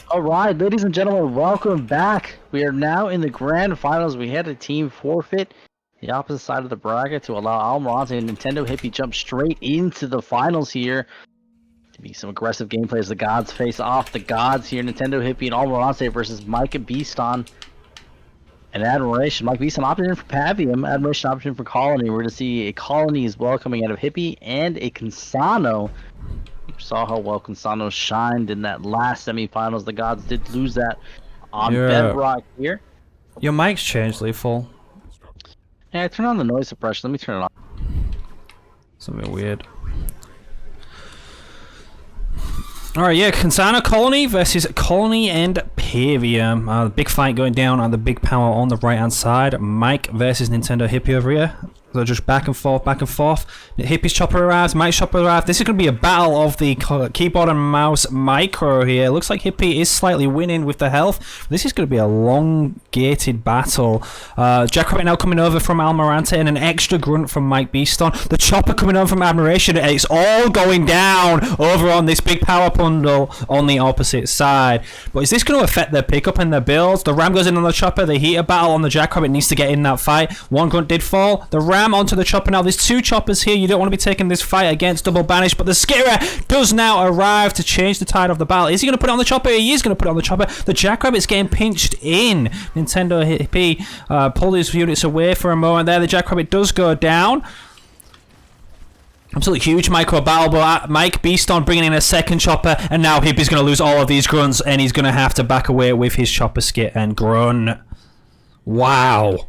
All right, ladies and gentlemen, welcome back. We are now in the grand finals. We had a team forfeit the opposite side of the bracket to allow Almirante and Nintendo Hippie jump straight into the finals here. To be some aggressive gameplay as the gods face off. The gods here, Nintendo Hippie and Almirante versus Mike Beaston and Admiration. Mike Beaston opted in for Pavium, Admiration opted in for Colony. We're going to see a Colony as well coming out of Hippie and a Consano. Saw how well Consano shined in that last semifinals. The gods did lose that on Bedrock here. Your mic's changed, Lethal. Yeah, turn on the noise suppression. Let me turn it on. Something weird. Alright, yeah, Consano Colony versus Colony and Pavium. The big fight going down on the big power on the right hand side. Mike versus Nintendo Hippie over here. So just back and forth, back and forth. Hippie's chopper arrives, Mike's chopper arrives. This is going to be a battle of the keyboard and mouse micro here. Looks like Hippie is slightly winning with the health. This is going to be a long-gated battle. Jackrabbit now coming over from Almirante and an extra grunt from Mike Beaston. The chopper coming over from Admiration. It's all going down over on this big power bundle on the opposite side. But is this going to affect their pickup and their builds? The ram goes in on the chopper. The heater battle on the Jackrabbit needs to get in that fight. One grunt did fall. The ram onto the chopper now. There's two choppers here. You don't want to be taking this fight against Double Banish, but the Skitter does now arrive to change the tide of the battle. Is he going to put it on the chopper? He is going to put it on the chopper. The Jackrabbit's getting pinched in. Nintendo Hippie pulled his units away for a moment there. The Jackrabbit does go down. Absolutely huge micro battle, but Mike Beaston bringing in a second chopper, and now Hippie's going to lose all of these grunts, and he's going to have to back away with his chopper skit and grunt. Wow.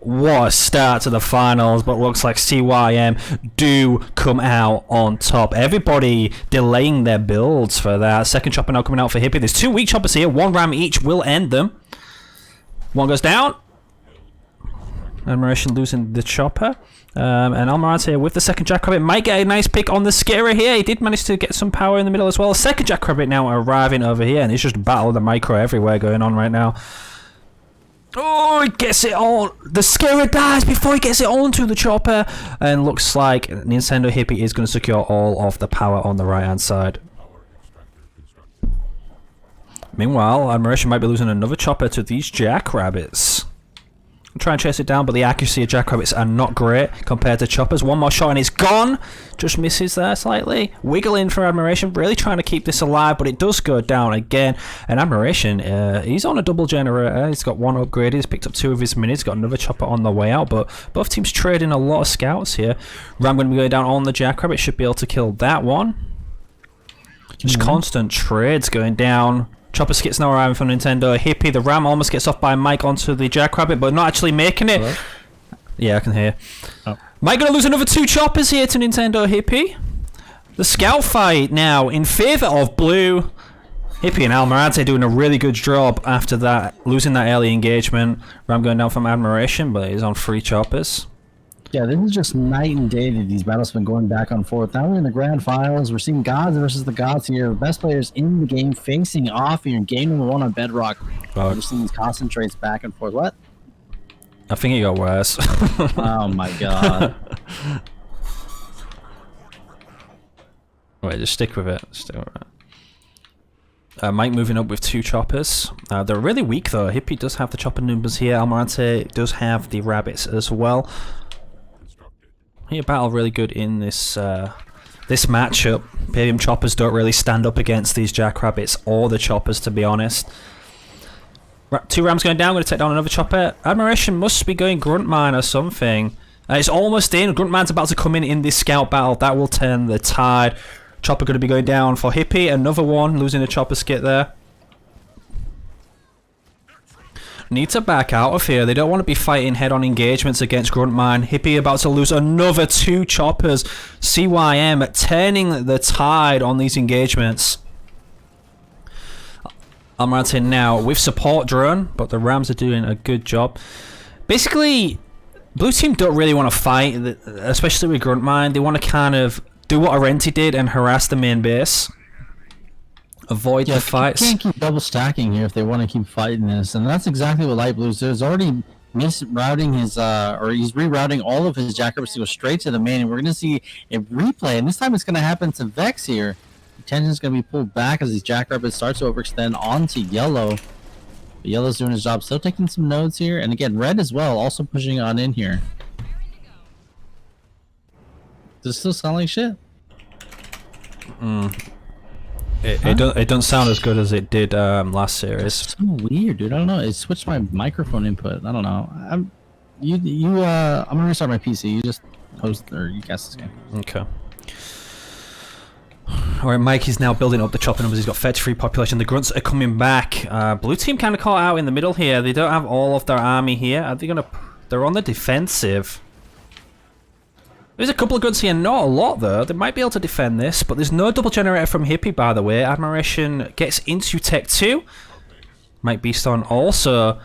What a start to the finals, but looks like CYM do come out on top. Everybody delaying their builds for that. Second chopper now coming out for Hippie. There's two weak choppers here. One ram each will end them. One goes down. Admiration losing the chopper. And Almirante with the second Jackrabbit might get a nice pick on the Skitter here. He did manage to get some power in the middle as well. Second Jackrabbit now arriving over here, and it's just a battle of the micro everywhere going on right now. Oh, he gets it on. The Skitter dies before he gets it onto the chopper. And looks like Nintendo Hippie is going to secure all of the power on the right-hand side. Meanwhile, Admiration might be losing another chopper to these Jackrabbits. Try and chase it down, but the accuracy of Jackrabbits are not great compared to choppers. One more shot and it's gone. Just misses there slightly. Wiggling for Admiration, really trying to keep this alive, but it does go down again. And Admiration, he's on a double generator. He's got one upgrade. He's picked up two of his minis. Got another chopper on the way out, but both teams trading a lot of scouts here. Ram going to be going down on the Jackrabbit. Should be able to kill that one. Just constant trades going down. Chopper skits now arriving from Nintendo Hippie. The ram almost gets off by Mike onto the Jackrabbit, but not actually making it. Hello? Yeah, I can hear. Oh. Mike gonna lose another two choppers here to Nintendo Hippie. The scout fight now in favour of blue. Hippie and Almirante doing a really good job after that, losing that early engagement. Ram going down from Admiration, but he's on 3 choppers. Yeah, this is just night and day that these battles have been going back and forth. Now we're in the grand finals. We're seeing gods versus the gods here. The best players in the game facing off here in game number 1 on Bedrock. We're seeing these concentrates back and forth. What? I think it got worse. Oh my god. Wait, just stick with it. Stick with it. Mike moving up with 2 choppers. They're really weak though. Hippie does have the chopper numbers here. Almirante does have the rabbits as well. Battle really good in this this matchup. Pavium choppers don't really stand up against these Jackrabbits or the choppers, to be honest. 2 rams going down. Going to take down another chopper. Admiration must be going grunt mine or something. It's almost in. Grunt mine's about to come in this scout battle. That will turn the tide. Chopper going to be going down for Hippie. Another one losing a chopper skit there. Need to back out of here. They don't want to be fighting head-on engagements against Gruntmine. Hippie about to lose another 2 choppers. CYM turning the tide on these engagements. Almirante now with support drone, but the Rams are doing a good job. Basically, blue team don't really want to fight, especially with Gruntmine. They want to kind of do what Arenti did and harass the main base. Avoid the fights. You can't keep double stacking here if they want to keep fighting this, and that's exactly what Light Blues does. Already misrouting his, or he's rerouting all of his Jackrabbits to go straight to the main, and we're going to see a replay, and this time it's going to happen to Vex here. Attention's going to be pulled back as these Jackrabbits start to overextend onto Yellow. But Yellow's doing his job, still taking some nodes here. And again, Red as well, also pushing on in here. Does it still sound like shit? It doesn't sound as good as it did last series. It's so weird, dude. I don't know. It switched my microphone input. I don't know. I'm gonna restart my PC. You just host or you guess this game. Okay. Alright, Mike is now building up the chopper numbers. He's got 33 population. The grunts are coming back. Blue team kind of caught out in the middle here. They don't have all of their army here. Are they gonna? They're on the defensive. There's a couple of grunts here, not a lot though. They might be able to defend this, but there's no double generator from Hippie, by the way. Admiration gets into Tech 2. Mike Beaston also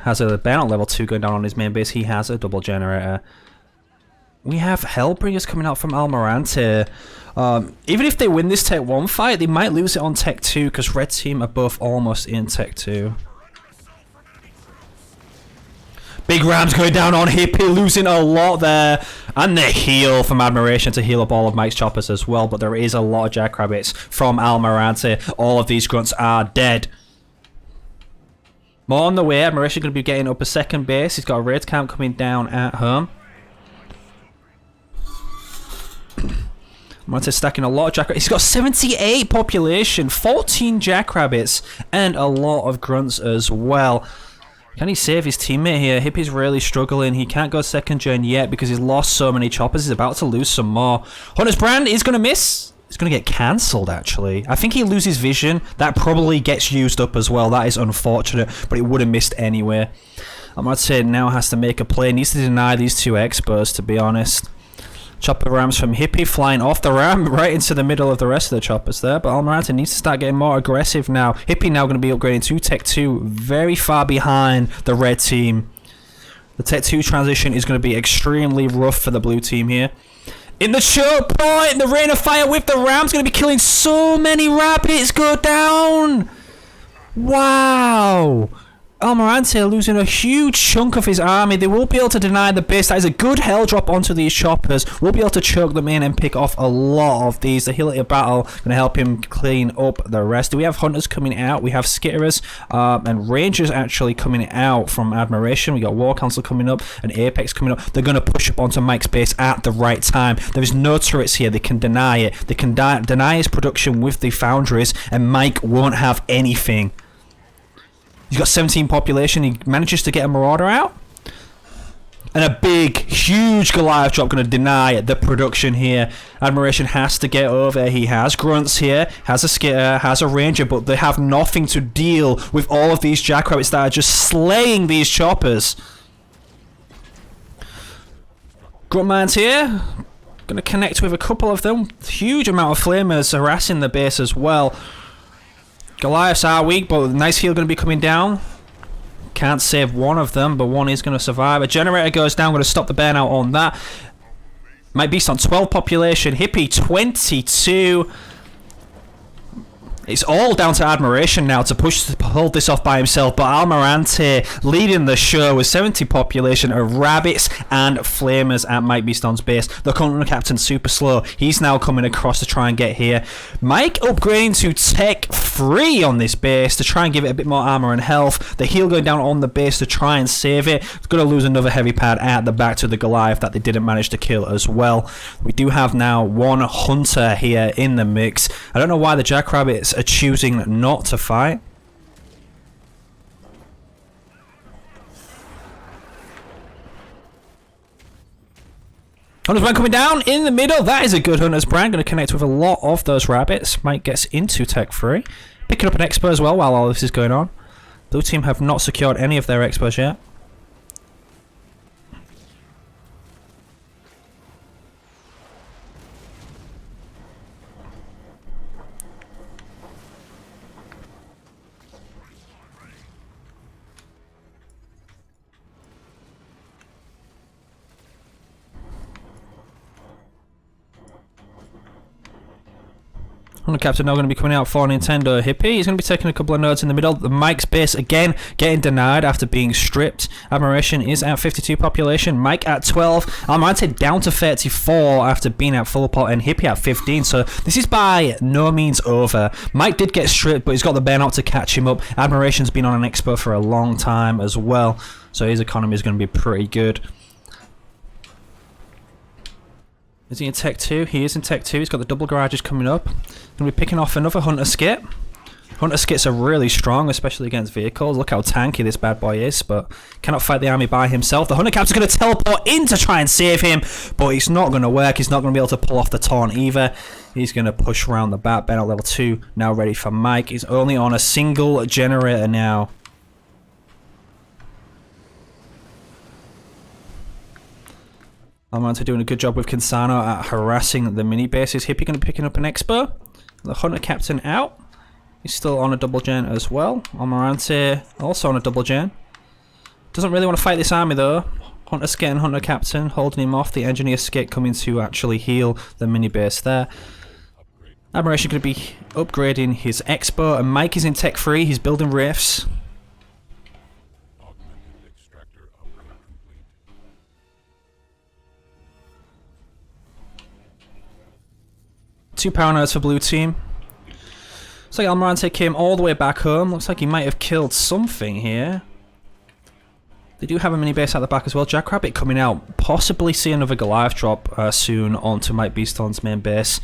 has a burnout level 2 going down on his main base. He has a double generator. We have Hellbringers coming out from Almirante. Even if they win this Tech 1 fight, they might lose it on Tech 2 because Red Team are both almost in Tech 2. Big Rams going down on Hippie, losing a lot there. And the heal from Admiration to heal up all of Mike's choppers as well. But there is a lot of Jackrabbits from Almirante. All of these grunts are dead. More on the way. Admiration going to be getting up a second base. He's got a raid camp coming down at home. Almirante stacking a lot of Jackrabbits. He's got 78 population, 14 Jackrabbits, and a lot of grunts as well. Can he save his teammate here? Hippie's really struggling. He can't go second gen yet because he's lost so many choppers. He's about to lose some more. Hunter's Brand is going to miss. It's going to get cancelled, actually. I think he loses vision. That probably gets used up as well. That is unfortunate, but it would have missed anyway. I might say now has to make a play. Needs to deny these two experts, to be honest. Chopper rams from Hippie flying off the ram right into the middle of the rest of the choppers there. But Almirante needs to start getting more aggressive now. Hippie now going to be upgrading to Tech 2, very far behind the red team. The Tech 2 transition is going to be extremely rough for the blue team here. In the choke point, the rain of fire with the rams going to be killing so many rabbits. Go down. Wow. Almirante losing a huge chunk of his army. They will be able to deny the base. That is a good hell drop onto these choppers. We'll be able to choke them in and pick off a lot of these. The Hillier battle going to help him clean up the rest. Do we have hunters coming out? We have skitterers and rangers actually coming out from Admiration. We got War Council coming up and Apex coming up. They're going to push up onto Mike's base at the right time. There is no turrets here. They can deny it. They can deny his production with the foundries, and Mike won't have anything. He's got 17 population. He manages to get a Marauder out. And a big, huge Goliath drop going to deny the production here. Admiration has to get over. He has grunts here, has a skitter, has a ranger, but they have nothing to deal with all of these Jackrabbits that are just slaying these choppers. Gruntman's here. Going to connect with a couple of them. Huge amount of flamers harassing the base as well. Goliaths are weak, but nice heal going to be coming down. Can't save one of them, but one is going to survive. A generator goes down, going to stop the burnout on that. Mike Beast on 12 population. Hippie 22. It's all down to Admiration now to hold this off by himself, but Almirante leading the show with 70 population of rabbits and flamers at Mike Beaston's base. The current captain super slow. He's now coming across to try and get here. Mike upgrading to Tech 3 on this base to try and give it a bit more armor and health. The heal going down on the base to try and save it. It's going to lose another heavy pad at the back to the Goliath that they didn't manage to kill as well. We do have now one hunter here in the mix. I don't know why the Jackrabbits are choosing not to fight. Hunter's Brand coming down in the middle. That is a good Hunter's Brand. Going to connect with a lot of those rabbits. Mike gets into Tech 3. Picking up an Expo as well while all this is going on. Blue team have not secured any of their Expos yet. Hunter Captain now going to be coming out for Nintendo Hippie. He's going to be taking a couple of nodes in the middle. The Mike's base again getting denied after being stripped. Admiration is at 52 population. Mike at 12. Almirante down to 34 after being at full pot, and Hippie at 15. So this is by no means over. Mike did get stripped, but he's got the burnout to catch him up. Admiration's been on an expo for a long time as well, so his economy is going to be pretty good. Is he in Tech 2? He is in Tech 2. He's got the double garages coming up. Going to be picking off another Hunter Skit. Hunter Skits are really strong, especially against vehicles. Look how tanky this bad boy is, but cannot fight the army by himself. The Hunter Captain's going to teleport in to try and save him, but it's not going to work. He's not going to be able to pull off the taunt either. He's going to push around the back. Ben at level 2, now ready for Mike. He's only on a single generator now. Almirante doing a good job with Kinsano at harassing the mini bases. Hippie going to be picking up an expo. The Hunter Captain out. He's still on a double gen as well. Almirante also on a double gen. Doesn't really want to fight this army though. Hunter Skit and Hunter Captain holding him off. The Engineer Skit coming to actually heal the mini base there. Admiration going to be upgrading his expo, and Mike is in Tech 3. He's building rifts. Two power nodes for blue team. Looks like Almirante came all the way back home. Looks like he might have killed something here. They do have a mini base at the back as well. Jackrabbit coming out. Possibly see another Goliath drop soon onto Mike Beaston's main base.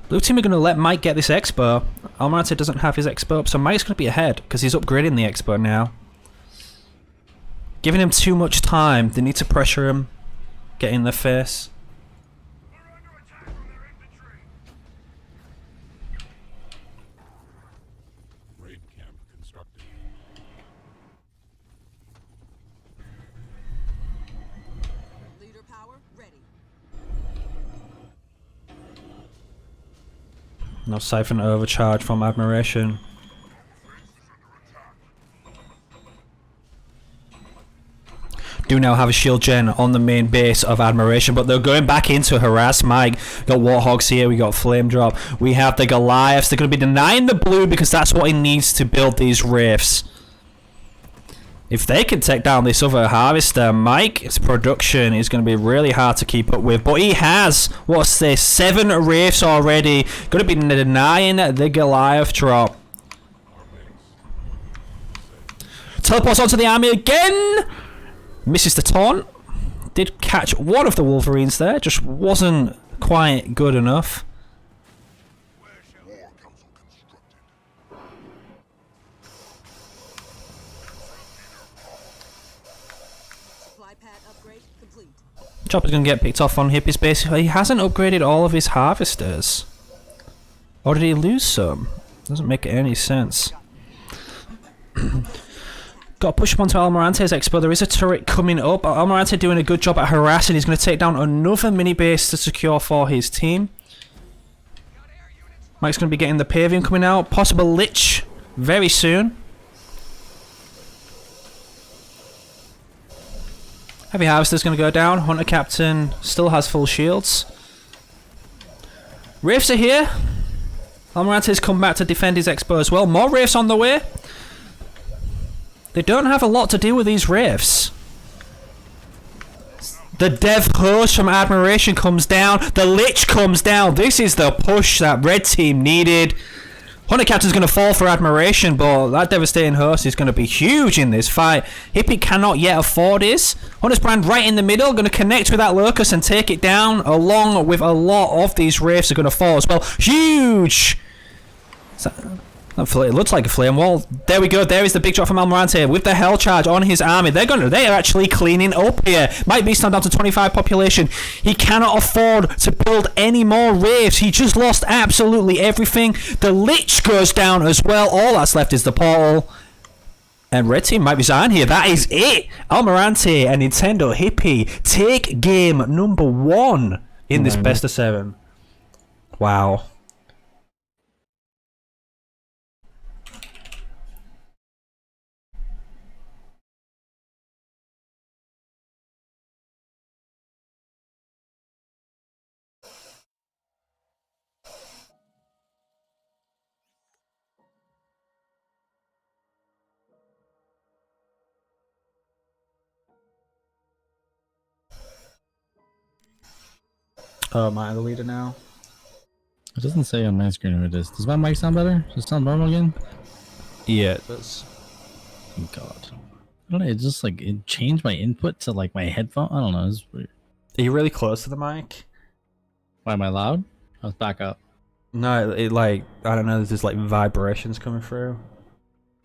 Blue team are going to let Mike get this expo. Almirante doesn't have his expo up, so Mike's going to be ahead because he's upgrading the expo now. Giving him too much time. They need to pressure him. Get in their face. No Siphon overcharge from Admiration. Do now have a shield gen on the main base of Admiration, but they're going back in to harass Mike. We got Warthogs here, we got Flame Drop, we have the Goliaths. They're going to be denying the blue because that's what he needs to build these rifts. If they can take down this other Harvester, Mike's production is going to be really hard to keep up with. But he has, what's this, 7 rifts already. Going to be denying the Goliath drop. Teleports onto the army again. Misses the taunt. Did catch one of the Wolverines there. Just wasn't quite good enough. Chopper's going to get picked off on Hippie's base. He hasn't upgraded all of his harvesters. Or did he lose some? Doesn't make any sense. Got to push him onto Almirante's expo. There is a turret coming up. Almirante doing a good job at harassing. He's going to take down another mini base to secure for his team. Mike's going to be getting the Pavian coming out. Possible Lich very soon. Heavy Harvester's going to go down. Hunter Captain still has full shields. Wraiths are here. Almirante's come back to defend his expo as well. More Wraiths on the way. They don't have a lot to do with these Wraiths. The Dev Host from Admiration comes down. The Lich comes down. This is the push that red team needed. Hunter Captain's going to fall for Admiration, but that Devastating Host is going to be huge in this fight. Hippie cannot yet afford this. Hunter's Brand right in the middle, going to connect with that Locust and take it down, along with a lot of these Wraiths are going to fall as well. Huge! It looks like a flame wall. There we go. There is the big drop from Almirante with the Hell Charge on his army. They're actually cleaning up here. Might be stand down to 25 population. He cannot afford to build any more Wraiths. He just lost absolutely everything. The Lich goes down as well. All that's left is the portal. And red team might resign here. That is it. Almirante and Nintendo Hippie take game number 1 in this best of 7. Wow. Oh, am I the leader now? It doesn't say on my screen who it is. Does my mic sound better? Does it sound normal again? Yeah, it does. Oh god. I don't know, it just like it changed my input to like my headphone. I don't know, it's weird. Are you really close to the mic? Why am I loud? Let's back up. No, it like, I don't know, there's like vibrations coming through.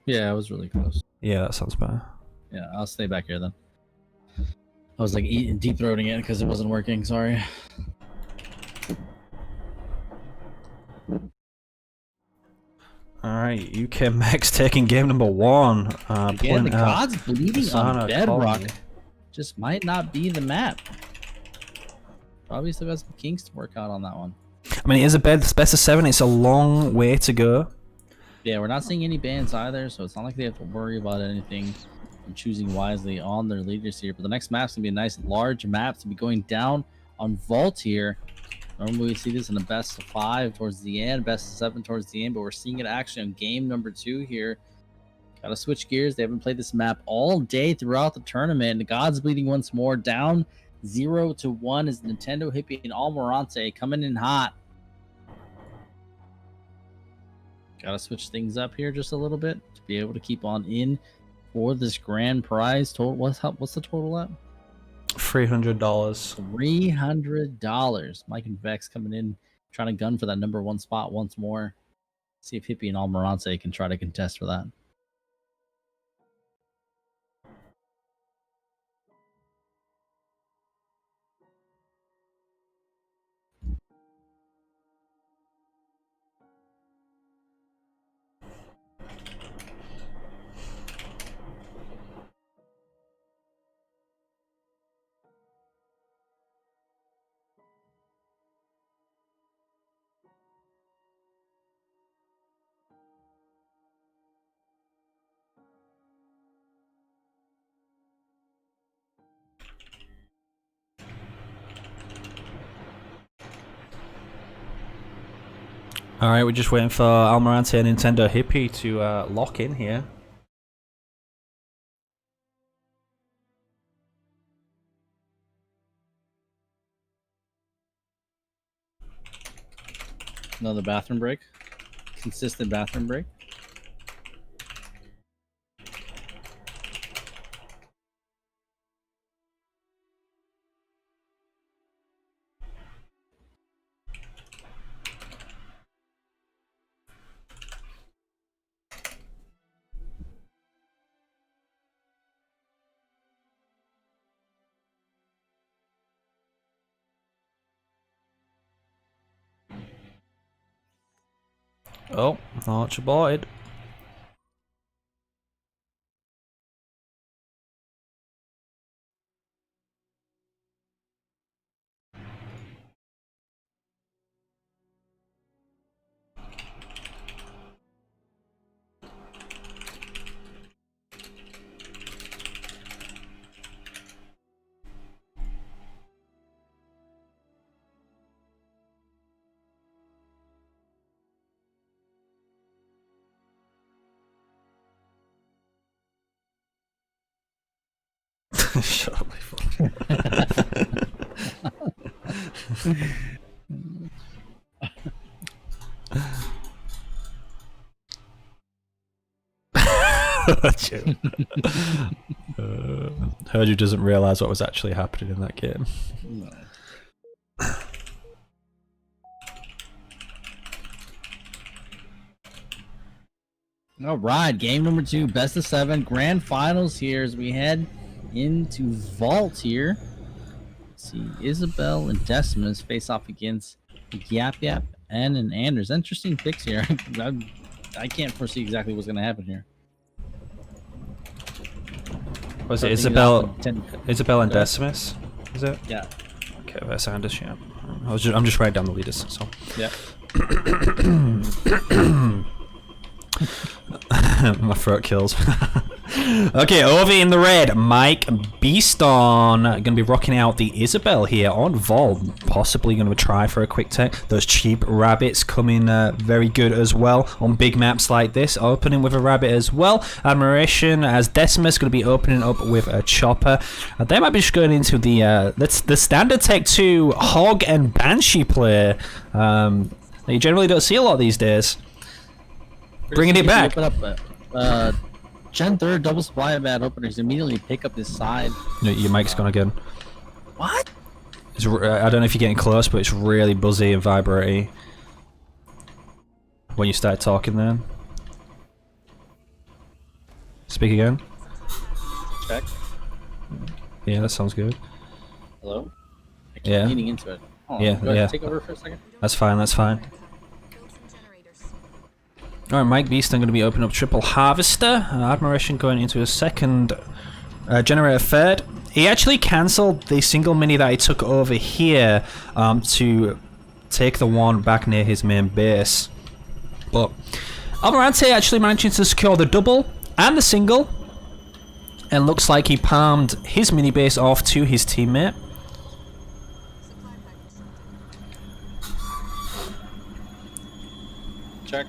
Yeah, I was really close. Yeah, that sounds better. Yeah, I'll stay back here then. I was like eating deep throating it because it wasn't working, sorry. Alright, UK Max taking game number 1. Again, the gods bleeding on Kasana Bedrock Colony. just might not be the map. Probably still got some kinks to work out on that one. I mean, it is a best of 7. It's a long way to go. Yeah, we're not seeing any bans either, so it's not like they have to worry about anything and choosing wisely on their leaders here. But the next map's gonna be a nice large map to be going down on Vault here. Normally we see this in the best of 5 towards the end, best of 7 towards the end, but we're seeing it actually on game number 2 here. Gotta switch gears. They haven't played this map all day throughout the tournament. The gods bleeding once more, down 0-1 is Nintendo Hippie and Almirante coming in hot. Gotta switch things up here just a little bit to be able to keep on in for this grand prize. Total, what's the total at? $300. $300. Mike and Vex coming in, trying to gun for that number 1 spot once more. See if Hippie and Almirante can try to contest for that. Alright, we're just waiting for Almirante and Nintendo Hippie to lock in here. Another bathroom break. Consistent bathroom break. Oh, launch aborted. Shut up, my phone. Herdu doesn't realize what was actually happening in that game. No. All right, game number 2, best of 7, grand finals here as we head into Vault here. Let's see, Isabel and Decimus face off against Yap Yap and an Anders. Interesting picks here. I can't foresee exactly what's going to happen here. Was So it I think Isabel? it's up to Isabel and Go ahead. Decimus? Is it? Yeah, Okay, that's Anders, yeah. I'm just writing down the leaders, so. yeah. My throat kills. Okay, over in the red, Mike Beaston going to be rocking out the Isabel here on Vol. Possibly going to try for a quick tech. Those cheap rabbits coming very good as well on big maps like this. Opening with a rabbit as well. Admiration as Decimus going to be opening up with a chopper. They might be just going into the standard Tech 2 Hog and Banshee play. That you generally don't see a lot these days. Bringing it back. Open up, Gen 3rd double supply of bad openers immediately pick up this side. No, your mic's gone again. What? I don't know if you're getting close, but it's really buzzy and vibrating when you start talking then. Speak again. Check. Yeah, that sounds good. Hello? I keep Yeah. leaning into it. Hold on, Yeah, go ahead, yeah. Take over for a second. That's fine, that's fine. Alright, Mike Beaston going to be opening up Triple Harvester. Admiration going into a second Generator third. He actually cancelled the single mini that he took over here to take the one back near his main base. But Almirante actually managing to secure the double and the single. And looks like he palmed his mini base off to his teammate. Check.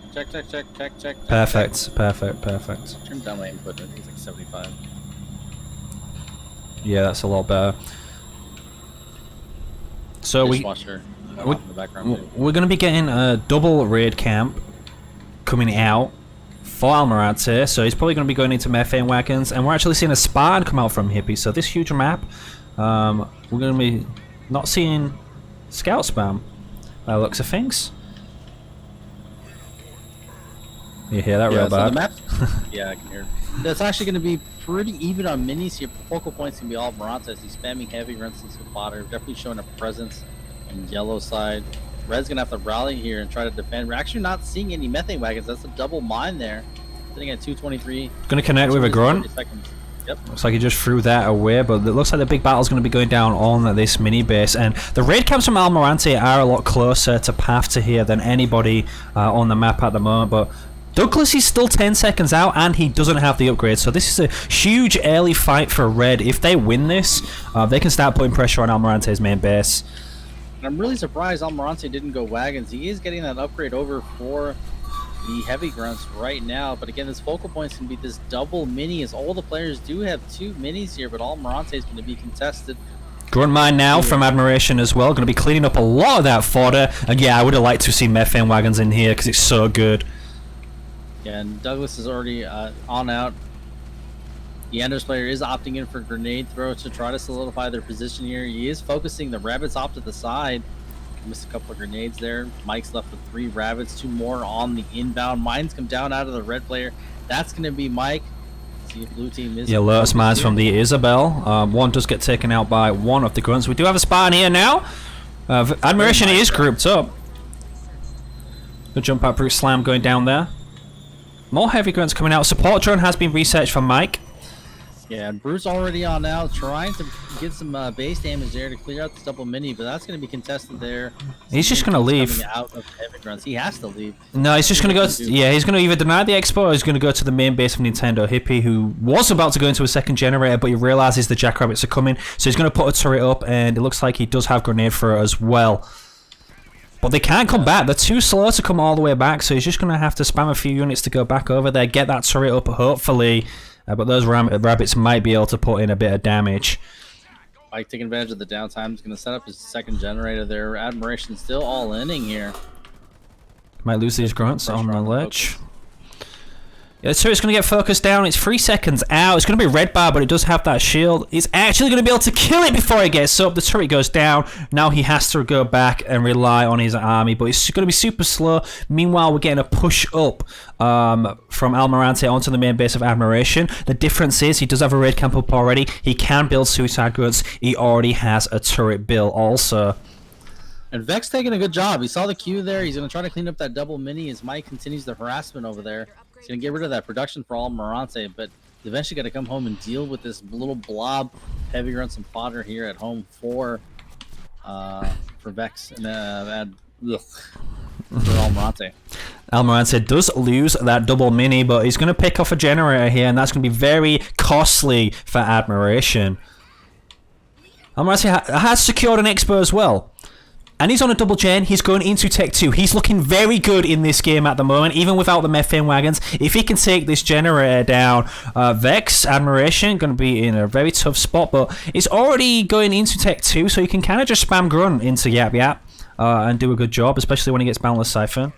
Perfect, perfect, perfect. Trim down my input. I think it's like 75. Yeah, that's a lot better. So Dishwasher going off in the background. too. we're going to be getting a double raid camp coming out for Almirante, so he's probably going to be going into methane wagons, and we're actually seeing a spawn come out from Hippie, so this huge map, we're going to be not seeing scout spam by the looks of things. You hear that real So bad? the map, yeah, I can hear. That's actually going to be pretty even on minis here. Focal points can be all Almirante as he's spamming heavy runs into fodder. Definitely showing a presence on yellow side. Red's going to have to rally here and try to defend. We're actually not seeing any methane wagons. That's a double mine there. Sitting at 223. Going to connect with a grunt. 30 seconds. Yep. Looks like he just threw that away, but it looks like the big battle's going to be going down on this mini base, and the raid camps from Almirante are a lot closer to path to here than anybody on the map at the moment, but Douglas is still 10 seconds out and he doesn't have the upgrade, so this is a huge early fight for Red. If they win this, they can start putting pressure on Almirante's main base. And I'm really surprised Almirante didn't go wagons. He is getting that upgrade over for the heavy grunts right now, but again, this focal point's going to be this double mini, as all the players do have two minis here, but Almirante is going to be contested. Grunt mine now from Admiration as well, going to be cleaning up a lot of that fodder, and yeah, I would have liked to see methane wagons in here because it's so good. Yeah, and Douglas is already on out. The Anders player is opting in for grenade throw to try to solidify their position here. He is focusing the rabbits off to the side. Missed a couple of grenades there. Mike's left with 3 rabbits, 2 more on the inbound. Mines come down out of the red player. That's going to be Mike. See if blue team is. Yeah, Lotus mines from the Isabel. One does get taken out by one of the grunts. We do have a spot in here now. Admiration is grouped up. The jump out brute slam going down there. More heavy grunts coming out. Support drone has been researched from Mike. Yeah, and Bruce already on now, trying to get some base damage there to clear out this double mini, but that's going to be contested there. He's just going to leave. Coming out of heavy grunts. He has to leave. No, he's just going to go. Yeah, he's going to either deny the expo or he's going to go to the main base of Nintendo. Hippie, who was about to go into a second generator, but he realizes the jackrabbits are coming, so he's going to put a turret up, and it looks like he does have grenade thrower as well. But they can't come back. They're too slow to come all the way back, so he's just going to have to spam a few units to go back over there, get that turret up, hopefully. But those rabbits might be able to put in a bit of damage. Mike taking advantage of the downtime. He's going to set up his second generator there. Admiration still all inning here. Might lose these grunts on the ledge. Yeah, so it's going to get focused down. It's 3 seconds out. It's going to be red bar, but it does have that shield. It's actually going to be able to kill it before it gets up. The turret goes down. Now he has to go back and rely on his army, but it's going to be super slow. Meanwhile, we're getting a push up from Almirante onto the main base of Admiration. The difference is he does have a raid camp up already. He can build suicide grunts. He already has a turret built also. And Vex taking a good job. He saw the queue there. He's going to try to clean up that double mini as Mike continues the harassment over there. He's going to get rid of that production for Almirante, but eventually got to come home and deal with this little blob heavy grunts and fodder here at home for Vex and for Almirante. Almirante does lose that double mini, but he's going to pick off a generator here, and that's going to be very costly for Admiration. Almirante has secured an Expo as well. And he's on a double gen. He's going into Tech 2. He's looking very good in this game at the moment, even without the methane wagons. If he can take this generator down, Vex, Admiration, going to be in a very tough spot. But he's already going into Tech 2, so he can kind of just spam grunt into Yap Yap and do a good job, especially when he gets Boundless Siphon.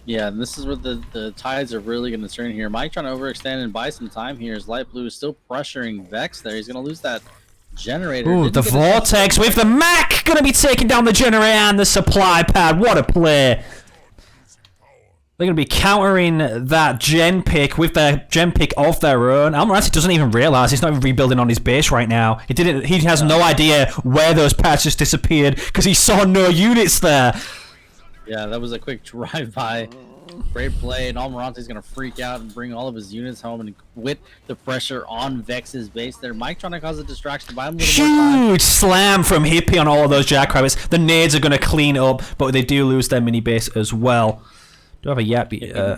Yeah, and this is where the tides are really going to turn here. Mike trying to overextend and buy some time here as Light Blue is still pressuring Vex there. He's going to lose that generator. Ooh, the Vortex with the Mac going to be taking down the generator and the supply pad. What a play. They're going to be countering that gen pick with their gen pick of their own. Almirante doesn't even realize he's not even rebuilding on his base right now. He has no idea where those pads just disappeared because he saw no units there. Yeah, that was a quick drive-by. Great play, and Almirante's going to freak out and bring all of his units home and quit the pressure on Vex's base there. Mike trying to cause a distraction. Buy him a little more time. Huge slam from Hippie on all of those Jackrabbits. The nades are going to clean up, but they do lose their mini base as well. Do have a Yap. Yeah,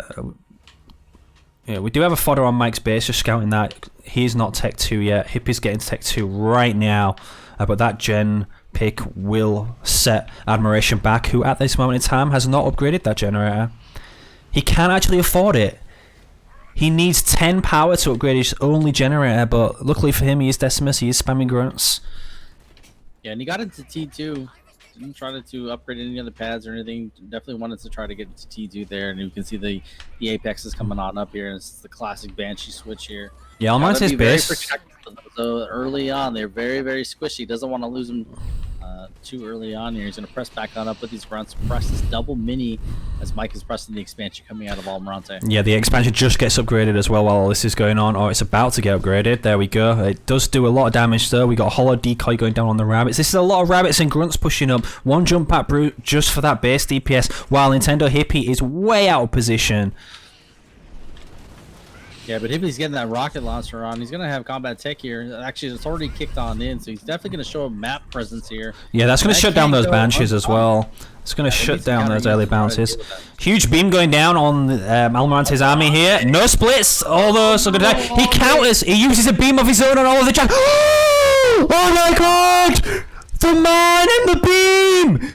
we do have a fodder on Mike's base, just scouting that. He's not Tech 2 yet. Hippie's getting to Tech 2 right now, but that gen pick will set Admiration back, who at this moment in time has not upgraded that generator. He can actually afford it. He needs 10 power to upgrade his only generator, but luckily for him, he is Decimus, he is spamming grunts. Yeah, and he got into T2. Didn't try to upgrade any other pads or anything. Definitely wanted to try to get into T2 there, and you can see the Apex is coming on up here, and it's the classic Banshee switch here. Yeah, Almirante's base. So early on, they're very, very squishy. Doesn't want to lose them too early on here. He's going to press back on up with these grunts. Press this double mini as Mike is pressing the expansion coming out of Almirante. Yeah, the expansion just gets upgraded as well while all this is going on, or it's about to get upgraded. There we go. It does do a lot of damage though. We got a hollow decoy going down on the rabbits. This is a lot of rabbits and grunts pushing up. One jump at Brute just for that base DPS, while Nintendo Hippie is way out of position. Yeah, but Hippie's getting that rocket launcher on. He's going to have combat tech here. Actually, it's already kicked on in, so he's definitely going to show a map presence here. Yeah, that's going to shut down those Banshees as well. It's going to shut down those early bounces. Huge beam going down on Almirante's army here. No splits. All those are going to die. He counters. He uses a beam of his own on all of the jack. Oh my god! The mine and the beam!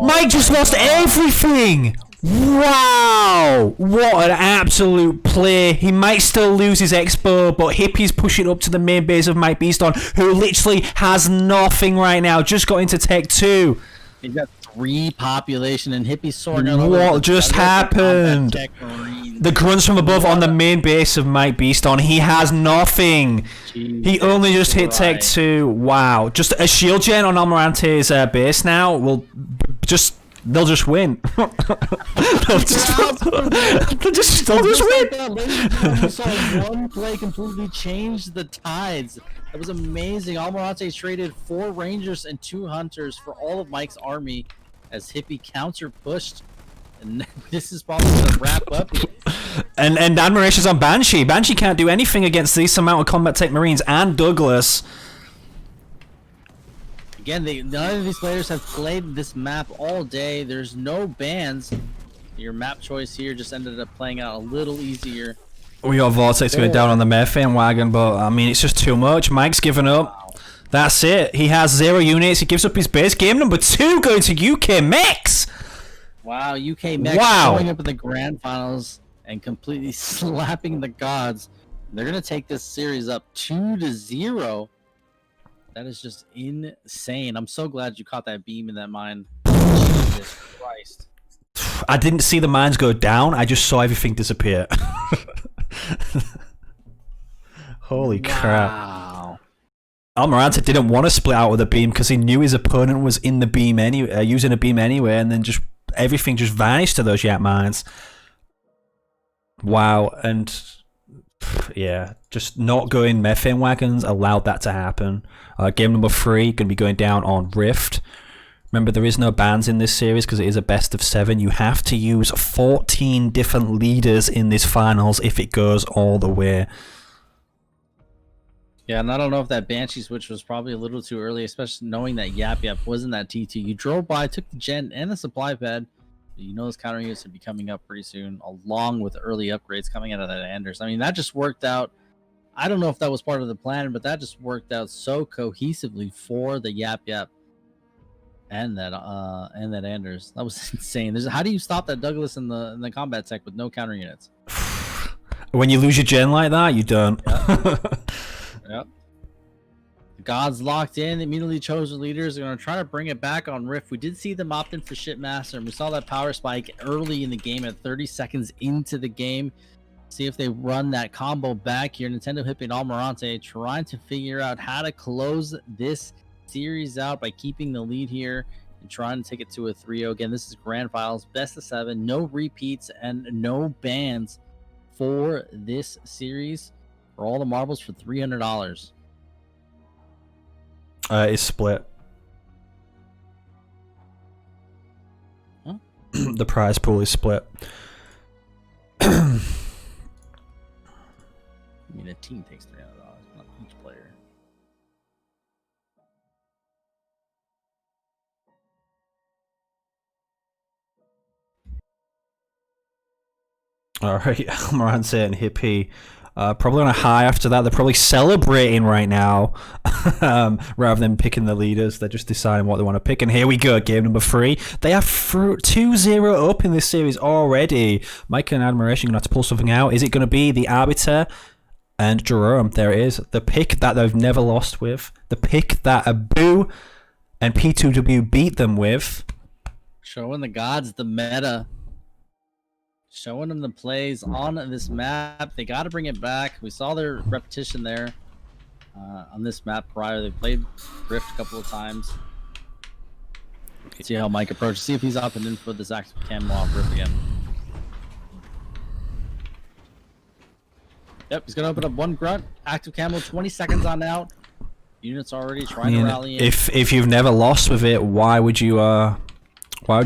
Mike just lost everything! Wow! What an absolute play. He might still lose his expo, but Hippie's pushing up to the main base of Mike Beaston, who literally has nothing right now. Just got into Tech 2. He's got 3 population and Hippie's soaring. What just happened? The grunts from above on the main base of Mike Beaston. He has nothing. He only just hit Tech 2. Wow. Just a shield gen on Almirante's base now will just... They'll just win. they'll just win. We saw one play completely change the tides. That was amazing. Almirante traded 4 Rangers and 2 Hunters for all of Mike's army as Hippie counter pushed. And this is probably going to wrap up. And Admiration's on Banshee. Banshee can't do anything against this amount of Combat Tech Marines and Douglas. Again, none of these players have played this map all day. There's no bans. Your map choice here just ended up playing out a little easier. We got Vortex going down on the methane wagon, but I mean, it's just too much. Mike's given up. Wow. That's it. He has 0 units. He gives up his base. Game number 2 going to UK Mex. Wow, UK Mex showing up in the grand finals and completely slapping the gods. They're going to take this series up 2-0. That is just insane. I'm so glad you caught that beam in that mine. Jesus Christ. I didn't see the mines go down. I just saw everything disappear. Holy crap. Almirante didn't want to split out with a beam because he knew his opponent was in the beam anyway, using a beam anyway, and then just everything just vanished to those Yap mines. Wow. And... yeah, just not going methane wagons allowed that to happen. Game number 3 going to be going down on Rift. Remember, there is no bans in this series because it is a best of 7. You have to use 14 different leaders in this finals if it goes all the way. Yeah, and I don't know if that Banshee switch was probably a little too early, especially knowing that Yap Yap wasn't that T2. You drove by, took the gen and the supply pad, You know those counter units would be coming up pretty soon, along with early upgrades coming out of that Anders. I mean, that just worked out. I don't know if that was part of the plan, but that just worked out so cohesively for the Yap Yap and that Anders. That was insane. How do you stop that Douglas in the combat tech with no counter units? When you lose your gen like that, you don't. Yep. The gods locked in, immediately chose their leaders. They're going to try to bring it back on Rift. We did see them opt in for Shipmaster, and we saw that power spike early in the game at 30 seconds into the game. See if they run that combo back here. Nintendo Hippie and Almirante trying to figure out how to close this series out by keeping the lead here and trying to take it to a 3-0. Again, this is Grand Finals, best of 7, no repeats and no bans for this series. For all the marbles for $300. It's split. Huh? The prize pool is split. I mean, a team takes $300, not each player. Alright, Almirante and Hippie. Probably on a high after that. They're probably celebrating right now rather than picking the leaders. They're just deciding what they want to pick. And here we go, game number 3. They are 2-0 up in this series already. Mike and Admiration going to have to pull something out. Is it going to be the Arbiter and Jerome? There it is. The pick that they've never lost with. The pick that Abu and P2W beat them with. Showing the gods the meta. Showing them the plays on this map. They got to bring it back. We saw their repetition there on this map prior. They played Rift a couple of times. See how Mike approaches. See if he's opting in for this active camo off Rift again. Yep, he's going to open up one grunt. Active camo, 20 seconds on out. Units already trying to rally in. If you've never lost with it, why would you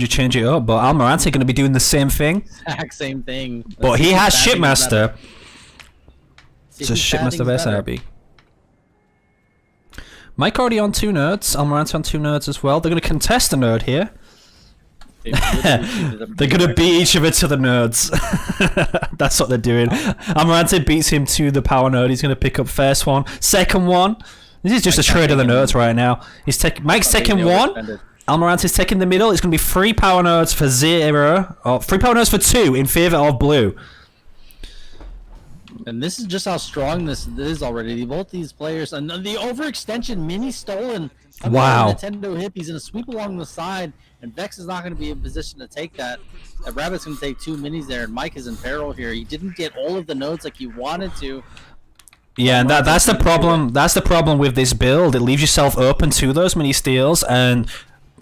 change it up? But Almirante going to be doing the same thing. Exact same thing. But he has Shipmaster. It's a Shipmaster vs RB. Mike already on 2 nerds. Almirante on 2 nerds as well. They're going to contest a nerd here. They're going to beat each other to the nerds. That's what they're doing. Almirante beats him to the power nerd. He's going to pick up first one. Second one. This is just a trade of the nerds right now. Mike's taking 1. Almirante's taking the middle. It's going to be 3 power nodes for 0, or 3 power nodes for 2 in favor of blue. And this is just how strong this is already. Both these players, and the overextension mini stolen. Wow. Nintendo Hippies in a sweep along the side, and Vex is not going to be in position to take that. That Rabbit's going to take 2 minis there, and Mike is in peril here. He didn't get all of the nodes like he wanted to. Yeah, and that's the problem. That's the problem with this build. It leaves yourself open to those mini steals, and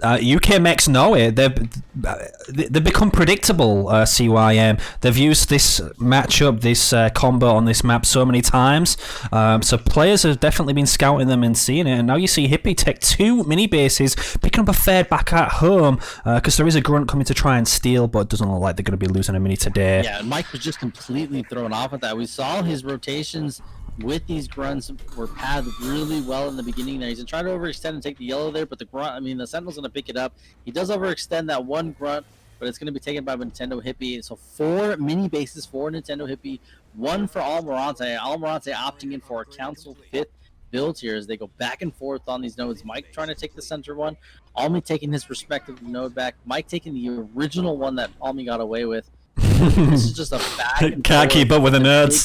UK mechs know it. They've become predictable, CYM. They've used this matchup, this combo on this map so many times. So players have definitely been scouting them and seeing it. And now you see Hippie take 2 mini bases, picking up a third back at home, because there is a grunt coming to try and steal, but it doesn't look like they're going to be losing a mini today. Yeah, Mike was just completely thrown off with that. We saw his rotations with these grunts were pathed really well in the beginning there. He's going to try to overextend and take the yellow there, but the Sentinel's going to pick it up. He does overextend that one grunt, but it's going to be taken by Nintendo Hippie. So 4 mini bases for Nintendo Hippie, 1 for Almirante. Almirante opting in for a Council 5th build here as they go back and forth on these nodes. Mike trying to take the center one, Almi taking his respective node back, Mike taking the original one that Almi got away with. This is just a back and Can't keep up with the nerds.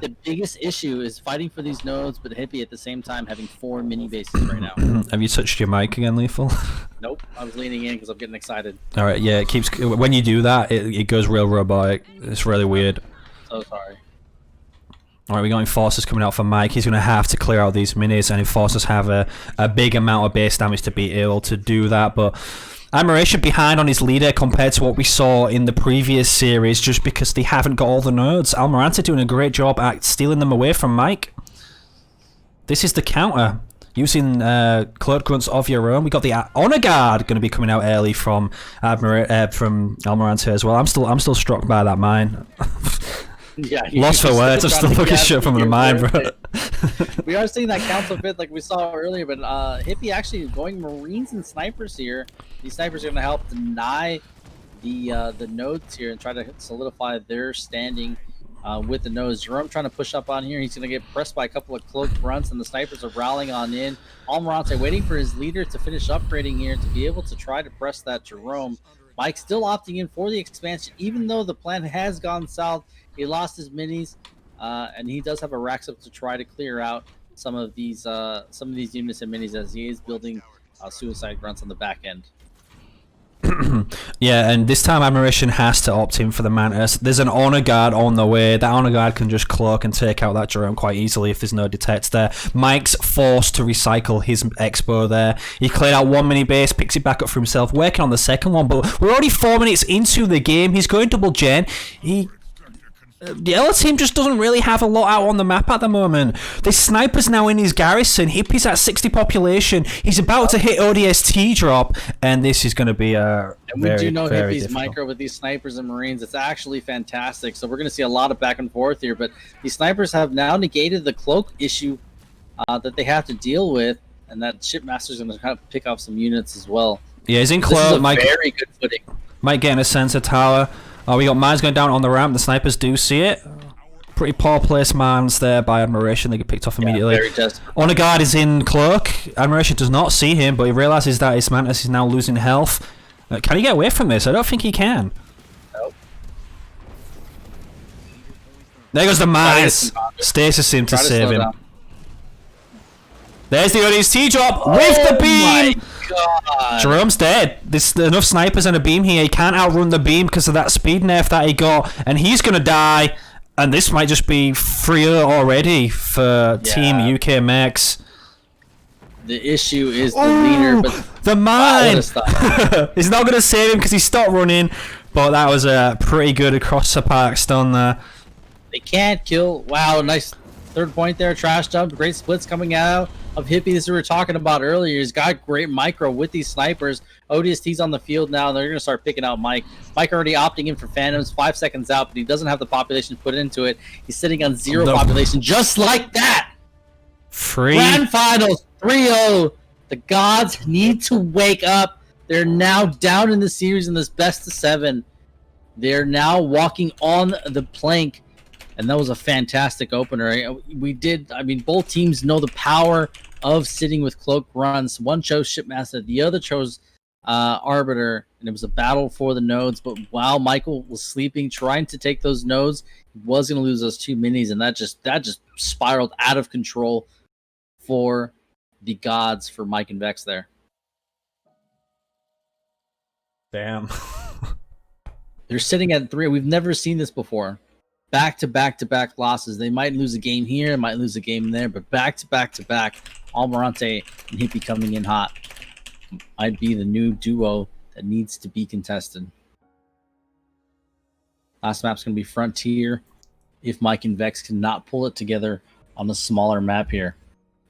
The biggest issue is fighting for these nodes, but Hippie at the same time having 4 mini bases right now. Have you touched your mic again, Lethal? Nope, I was leaning in because I'm getting excited. All right, yeah, it keeps. When you do that, it goes real robotic. It's really weird. So sorry. All right, we got Enforcers coming out for Mike. He's going to have to clear out these minis, and Enforcers have a big amount of base damage to be able to do that, but Admiration behind on his leader compared to what we saw in the previous series just because they haven't got all the nodes. Almirante doing a great job at stealing them away from Mike. This is the counter. Using Cloud Grunts of your own. We got the Honor Guard going to be coming out early from Almirante as well. I'm still struck by that mine. Yeah, lost for words. I'm still looking shit from the mine, bro. We are seeing that Council 5th like we saw earlier, but Hippie actually going Marines and Snipers here. These Snipers are going to help deny the nodes here and try to solidify their standing with the nodes. Jerome trying to push up on here. He's going to get pressed by a couple of cloaked grunts, and the snipers are rallying on in. Almirante waiting for his leader to finish upgrading here to be able to try to press that Jerome. Mike still opting in for the expansion, even though the plan has gone south. He lost his minis, and he does have a racks up to try to clear out some of these units and minis as he is building suicide grunts on the back end. Yeah, and this time Admiration has to opt in for the Mantis. There's an honor guard on the way. That honor guard can just cloak and take out that Jerome quite easily if there's no detects there. Mike's forced to recycle his Expo there. He cleared out one mini base, picks it back up for himself, working on the second one, but we're already 4 minutes into the game. He's going double gen. The other team just doesn't really have a lot out on the map at the moment. The sniper's now in his garrison. Hippie's at 60 population. He's about to hit ODST drop, and this is going to be a and we do know Hippie's micro with these snipers and Marines. It's actually fantastic. So we're going to see a lot of back and forth here. But these snipers have now negated the cloak issue that they have to deal with, and that Shipmaster's going to kind of pick up some units as well. Yeah, he's in cloak. Mike, very good footing. Mike getting a sensor tower. Oh, we got mines going down on the ramp. The snipers do see it. Pretty poor place mines there by Admiration. They get picked off immediately. Honor guard is in cloak. Admiration does not see him, but he realizes that his Mantis is now losing health. Can he get away from this? I don't think he can. Nope. There goes the mines. Stasis him to save him. There's the ODST drop with the beam. God. Jerome's dead. There's enough snipers and a beam here. He can't outrun the beam because of that speed nerf that he got, and he's gonna die. And this might just be freer already for Team UK Max. The issue is the leader, but the mine. He's not gonna save him because he stopped running. But that was a pretty good across the park stun there. They can't kill. Wow, nice third point there. Trash dump. Great splits coming out of Hippie. This we were talking about earlier. He's got great micro with these snipers. ODST's on the field now. They're going to start picking out Mike. Mike already opting in for Phantoms, 5 seconds out, but he doesn't have the population put into it. He's sitting on 0 population, just like that. Free. Grand Finals 3-0. The gods need to wake up. They're now down in the series in this best of 7. They're now walking on the plank. And that was a fantastic opener. Both teams know the power of sitting with cloak runs. One chose Shipmaster, the other chose Arbiter, and it was a battle for the nodes. But while Michael was sleeping, trying to take those nodes, he was going to lose those 2 minis, and that just spiraled out of control for the gods for Mike and Vex there. Damn. They're sitting at 3. We've never seen this before. Back-to-back losses. They might lose a game here, might lose a game there, but back-to-back, Almirante and Hippie coming in hot. Might be the new duo that needs to be contested. Last map's going to be Frontier if Mike and Vex cannot pull it together on a smaller map here.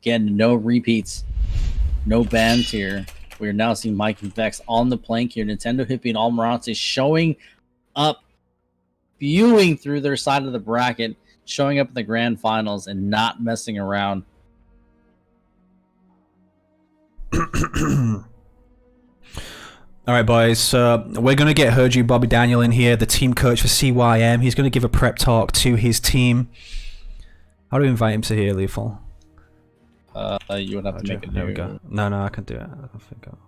Again, no repeats, no bans here. We're now seeing Mike and Vex on the plank here. Nintendo Hippie and Almirante showing up, viewing through their side of the bracket, showing up in the grand finals and not messing around. All right, boys. So we're going to get Herju Bobby Daniel in here, the team coach for CYM. He's going to give a prep talk to his team. How do we invite him to here, Lethal? You would have to make it. There we go. No, I can do it. I don't think I'll...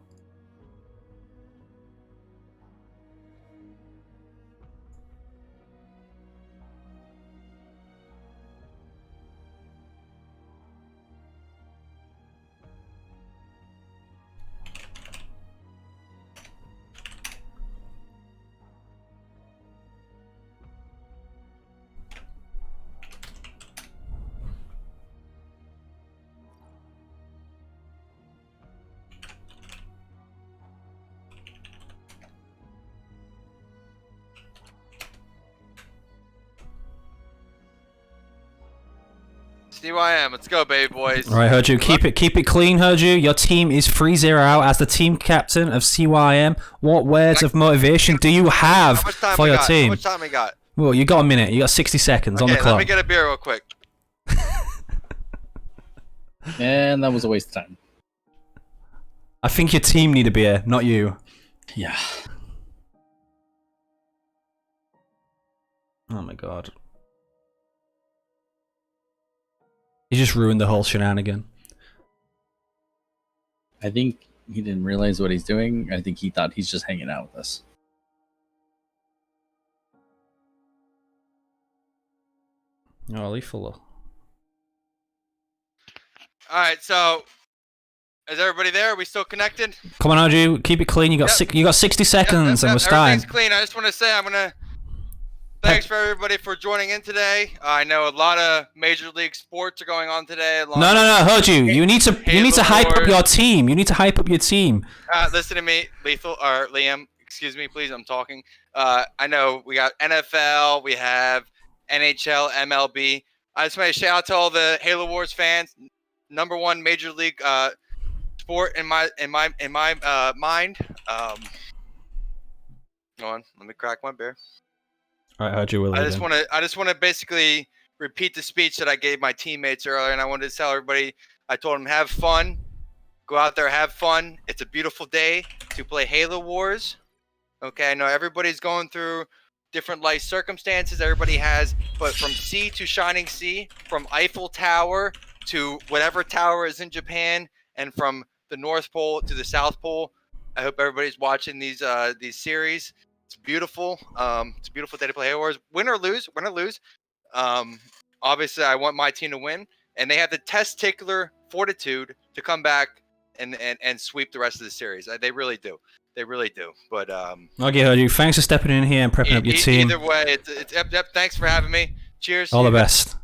CYM, let's go, baby boys. All right, Herju, keep it clean, Herju. Your team is 3-0 out as the team captain of CYM. What words of motivation do you have for your team? How much time we got? Well, you got a minute. You got 60 seconds on the clock. Let me get a beer real quick. And that was a waste of time. I think your team need a beer, not you. Yeah. Oh my god. He just ruined the whole shenanigan. I think he didn't realize what he's doing. I think he thought he's just hanging out with us. Oh, lethal. All right, so is everybody there? Are we still connected? Come on, Arju, keep it clean. You got Yep. You got 60 seconds, and we're Everything's starting. clean. I just want to say thanks for everybody for joining in today. I know a lot of major league sports are going on today. No, heard you. You need to hype up your team. You need to hype up your team. Listen to me, Lethal or Liam. Excuse me, please. I'm talking. I know we got NFL. We have NHL, MLB. I just want to shout out to all the Halo Wars fans. Number one major league sport in my mind. Go on. Let me crack my beer. All right, heard you. I just want to basically repeat the speech that I gave my teammates earlier, and I wanted to tell everybody. I told them have fun, go out there, have fun. It's a beautiful day to play Halo Wars. Okay, I know everybody's going through different life circumstances. Everybody has, but from sea to shining sea, from Eiffel Tower to whatever tower is in Japan, and from the North Pole to the South Pole. I hope everybody's watching these series. It's beautiful. It's a beautiful day to play Halo Wars. Win or lose. Obviously, I want my team to win, and they have the testicular fortitude to come back and sweep the rest of the series. They really do. They really do. But okay, heard you. Thanks for stepping in here and prepping up your team. Either way, it's yep. Thanks for having me. Cheers. All the best.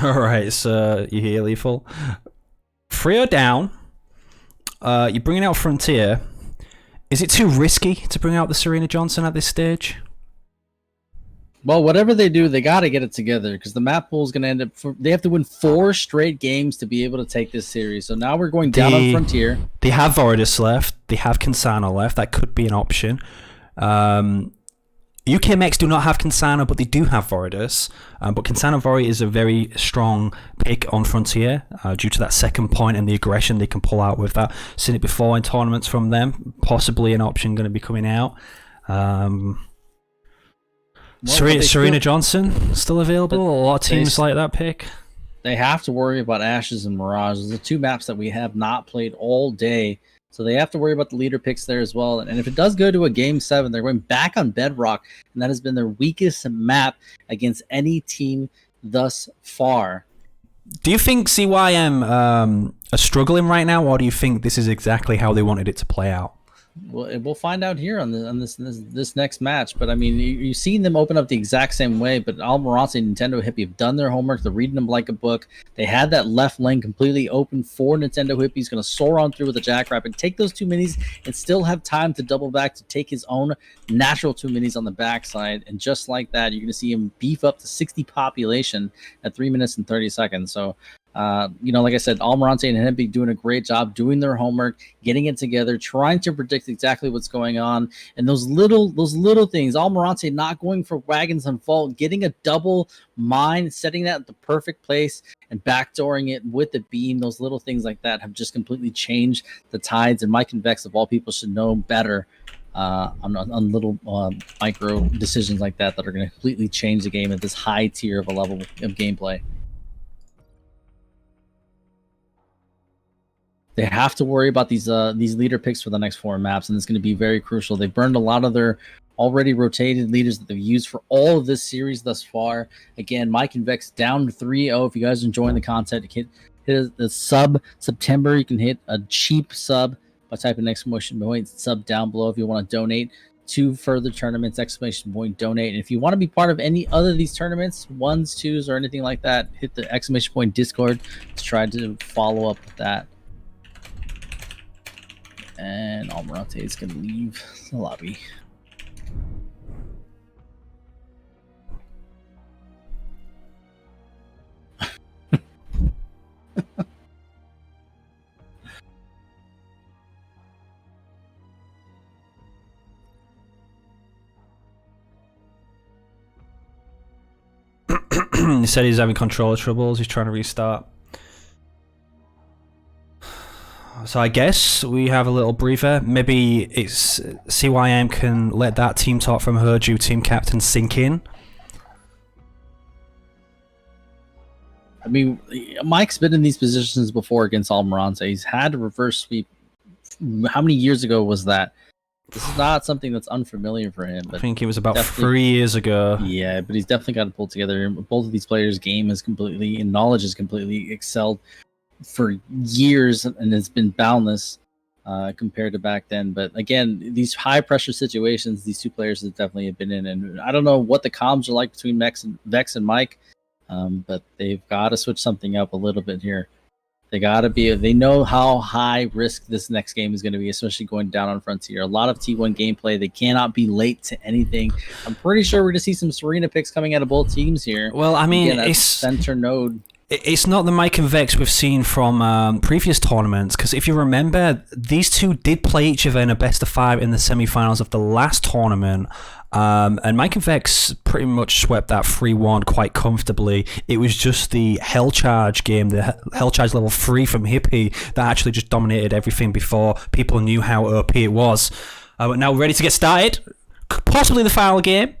All right, so you hear Lethal. 3-0 down. You're bringing out Frontier. Is it too risky to bring out the Serena Johnson at this stage? Well, whatever they do, they got to get it together because the map pool is going to end up. They have to win 4 straight games to be able to take this series. So now we're going down on Frontier. They have Voridus left. They have Kansana left. That could be an option. UKMX do not have Kansana, but they do have Voridus. But Kansana Vori is a very strong pick on Frontier due to that second point and the aggression they can pull out with that. Seen it before in tournaments from them. Possibly an option going to be coming out. Serena Johnson still available. A lot of teams like that pick. They have to worry about Ashes and Mirage. Those are 2 maps that we have not played all day. So they have to worry about the leader picks there as well. And if it does go to a Game 7, they're going back on Bedrock. And that has been their weakest map against any team thus far. Do you think CYM are struggling right now, or do you think this is exactly how they wanted it to play out? Well, we'll find out here on this next match. But I mean, you've seen them open up the exact same way. But Almirante and Nintendo Hippie have done their homework. They're reading them like a book. They had that left lane completely open for Nintendo Hippie. He's going to soar on through with a Jackrabbit, take those 2 minis, and still have time to double back to take his own natural 2 minis on the backside. And just like that, you're going to see him beef up to 60 population at 3 minutes and 30 seconds. So. Like I said, Almirante and Hippie doing a great job doing their homework, getting it together, trying to predict exactly what's going on, and those little things. Almirante not going for wagons on vault, getting a double mine, setting that at the perfect place, and backdooring it with the beam. Those little things like that have just completely changed the tides. And Mike and Vex, of all people, should know better on little micro decisions like that are going to completely change the game at this high tier of a level of gameplay. They have to worry about these leader picks for the next 4 maps, and it's going to be very crucial. They've burned a lot of their already rotated leaders that they've used for all of this series thus far. Again, Mike and Vex down 3-0. If you guys are enjoying the content, hit the sub September. You can hit a cheap sub by typing exclamation point sub down below if you want to donate to further tournaments, exclamation point donate. And if you want to be part of any other of these tournaments, 1s, 2s, or anything like that, hit the exclamation point Discord to try to follow up with that. And Almirante is going to leave the lobby. He said he's having controller troubles. He's trying to restart. So I guess we have a little breather. Maybe it's CYM can let that team talk from Herju team captain sink in. I mean, Mike's been in these positions before against Almirante. He's had a reverse sweep. How many years ago was that? This is not something that's unfamiliar for him. But I think it was about 3 years ago. Yeah, but he's definitely got to pull together. Both of these players' game is completely, and knowledge is completely excelled for years, and it's been boundless compared to back then. But again, these high pressure situations, these two players have definitely been in. And I don't know what the comms are like between Vex and Mike, but they've got to switch something up a little bit here. They know how high risk this next game is going to be, especially going down on Frontier. A lot of T1 gameplay. They cannot be late to anything. I'm pretty sure we're going to see some Serena picks coming out of both teams here. Well, I mean, Again, it's center node. It's not the Mike and Vex we've seen from previous tournaments, because if you remember, these two did play each other in a best of 5 in the semi-finals of the last tournament, and Mike and Vex pretty much swept that 3-1 quite comfortably. It was just the Hell Charge game, the Hell Charge level 3 from Hippie, that actually just dominated everything before people knew how OP it was. But now we're ready to get started, possibly the final game.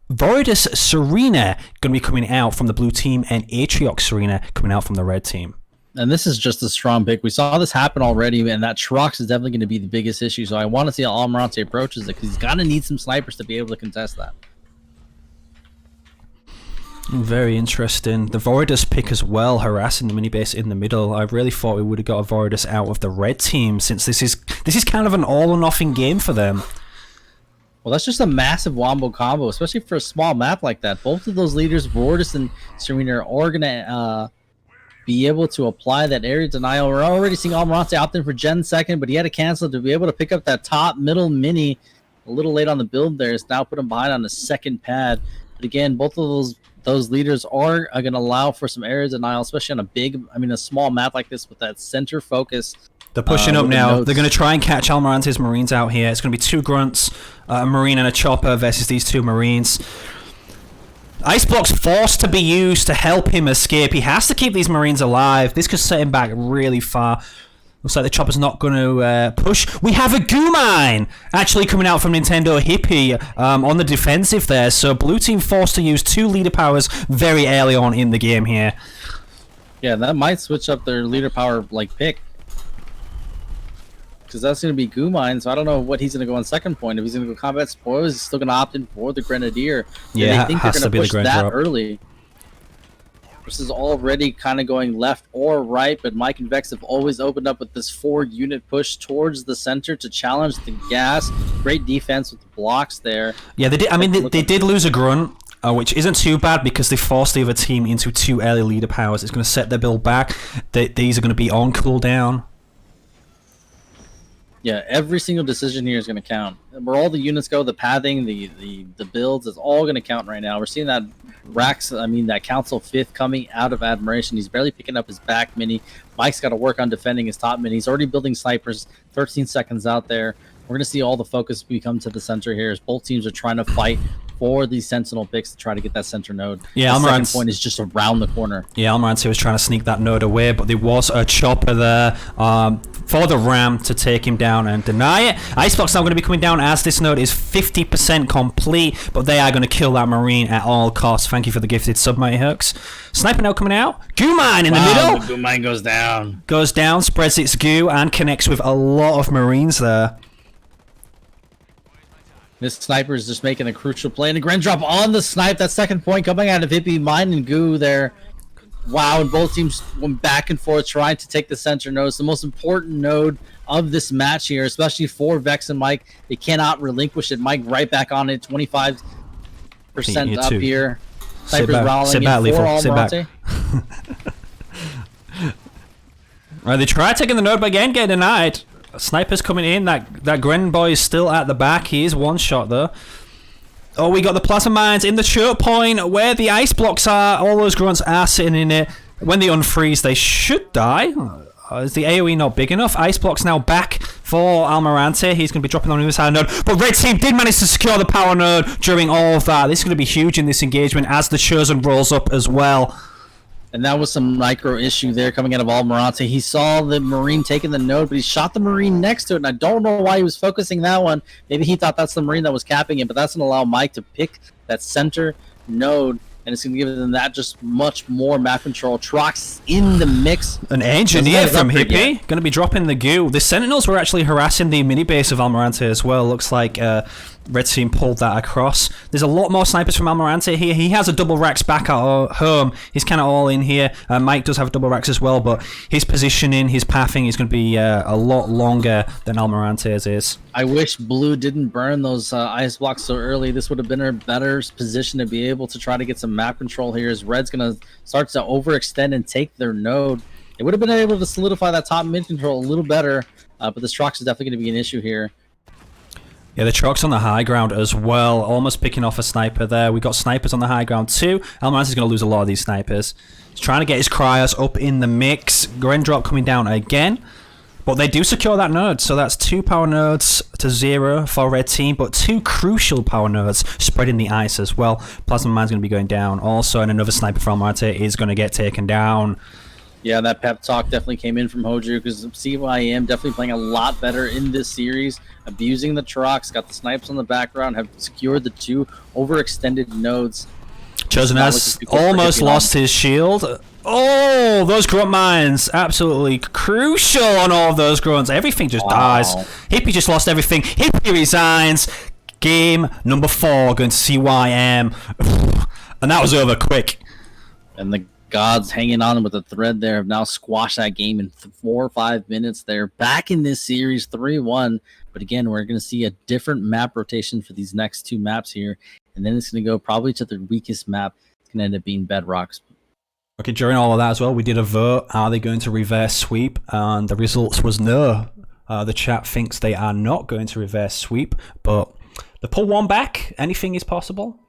Voridus Serena going to be coming out from the blue team, and Atriox Serena coming out from the red team. And this is just a strong pick. We saw this happen already, and that Trox is definitely going to be the biggest issue. So I want to see how Almirante approaches it, because he's going to need some snipers to be able to contest that. Very interesting. The Voridus pick as well, harassing the mini base in the middle. I really thought we would have got a Voridus out of the red team, since this is kind of an all or nothing game for them. Well, that's just a massive wombo combo, especially for a small map like that. Both of those leaders, Voridus and Serena, are going to be able to apply that area denial. We're already seeing Almirante opt in for Gen second, but he had to cancel to be able to pick up that top middle mini a little late on the build there. It's now put him behind on the second pad. But again, both of those leaders are going to allow for some area denial, especially on a small map like this with that center focus. They're pushing up now. They're going to try and catch Almirante's Marines out here. It's going to be 2 grunts, a Marine and a chopper versus these 2 Marines. Ice Block's forced to be used to help him escape. He has to keep these Marines alive. This could set him back really far. Looks like the chopper's not going to push. We have a goo mine actually coming out from Nintendo Hippie on the defensive there. So blue team forced to use 2 leader powers very early on in the game here. Yeah, that might switch up their leader power pick. Because that's going to be Goo Mine, so I don't know what he's going to go on second point. If he's going to go Combat Spoils, he's still going to opt in for the Grenadier. Yeah, they think they're going to push that early. This is already kind of going left or right, but Mike and Vex have always opened up with this 4-unit push towards the center to challenge the gas. Great defense with the blocks there. Yeah, they did. I mean, they did lose a grunt, which isn't too bad because they forced the other team into 2 early leader powers. It's going to set their build back. These are going to be on cooldown. Yeah, every single decision here is going to count. Where all the units go, the pathing, the builds, is all going to count right now. We're seeing that that Council 5th coming out of Admiration. He's barely picking up his back mini. Mike's got to work on defending his top mini. He's already building snipers. 13 seconds out there. We're going to see all the focus become to the center here as both teams are trying to fight for these Sentinel picks to try to get that center node. Yeah, the second point is just around the corner. Yeah, Almirante was trying to sneak that node away, but there was a chopper there for the Ram to take him down and deny it. Icebox now going to be coming down as this node is 50% complete, but they are going to kill that Marine at all costs. Thank you for the gifted sub, Mighty Hooks. Sniper now coming out. Goo Mine in the middle. The Goo Mine goes down. Goes down, spreads its goo, and connects with a lot of Marines there. This sniper is just making a crucial play, and a Gren drop on the snipe. That second point coming out of Hippie, Mine and Goo there. Wow, and both teams went back and forth trying to take the center node. It's the most important node of this match here, especially for Vex and Mike. They cannot relinquish it. Mike right back on it, 25% up here. Sniper's rallying in for Almirante. Right, they try taking the node, but again get denied. Sniper's coming in. That Gren boy is still at the back. He is one shot though. Oh, we got the plasma mines in the choke point where the ice blocks are. All those grunts are sitting in it. When they unfreeze, they should die. Is the AoE not big enough? Ice Block's now back for Almirante. He's going to be dropping on the other side node. But Red Team did manage to secure the power node during all of that. This is going to be huge in this engagement as the Chosen rolls up as well. And that was some micro issue there coming out of Almirante. He saw the Marine taking the node, but he shot the Marine next to it. And I don't know why he was focusing that one. Maybe he thought that's the Marine that was capping it, but that's going to allow Mike to pick that center node. And it's going to give them that just much more map control. Trox in the mix. An engineer from Hippie going to be dropping the goo. The Sentinels were actually harassing the mini base of Almirante as well. Looks like Red Team pulled that across. There's a lot more snipers from Almirante here. He has a double racks back at home. He's kind of all in here. Mike does have double racks as well, but his positioning, his pathing is going to be a lot longer than Almirante's is. I wish Blue didn't burn those ice blocks so early. This would have been a better position to be able to try to get some map control here as Red's going to start to overextend and take their node. It would have been able to solidify that top mid control a little better, but this Trox is definitely going to be an issue here. Yeah, the Trox on the high ground as well, almost picking off a sniper there. We got snipers on the high ground too. Almirante's going to lose a lot of these snipers. He's trying to get his cryos up in the mix. Gren drop coming down again. But they do secure that node, so that's 2 power nodes to 0 for Red Team, but 2 crucial power nodes spreading the ice as well. Plasma Man's going to be going down also, and another sniper from Almirante is going to get taken down. Yeah, that pep talk definitely came in from Hoju because CYM definitely playing a lot better in this series, abusing the Trox, got the snipes on the background, have secured the 2 overextended nodes. Chosen has almost lost his shield. Oh, those grunt mines, absolutely crucial on all of those grunts. Everything just dies. Hippie just lost everything. Hippie resigns. Game number 4 going to CYM. And that was over quick. And the gods hanging on with the thread there have now squashed that game in 4 or 5 minutes. They're back in this series 3-1. But again, we're going to see a different map rotation for these next 2 maps here. And then it's going to go probably to the weakest map. It's going to end up being Bedrocks. Okay, during all of that as well, we did a vote. Are they going to reverse sweep? And the results was no. The chat thinks they are not going to reverse sweep. But they pull one back. Anything is possible.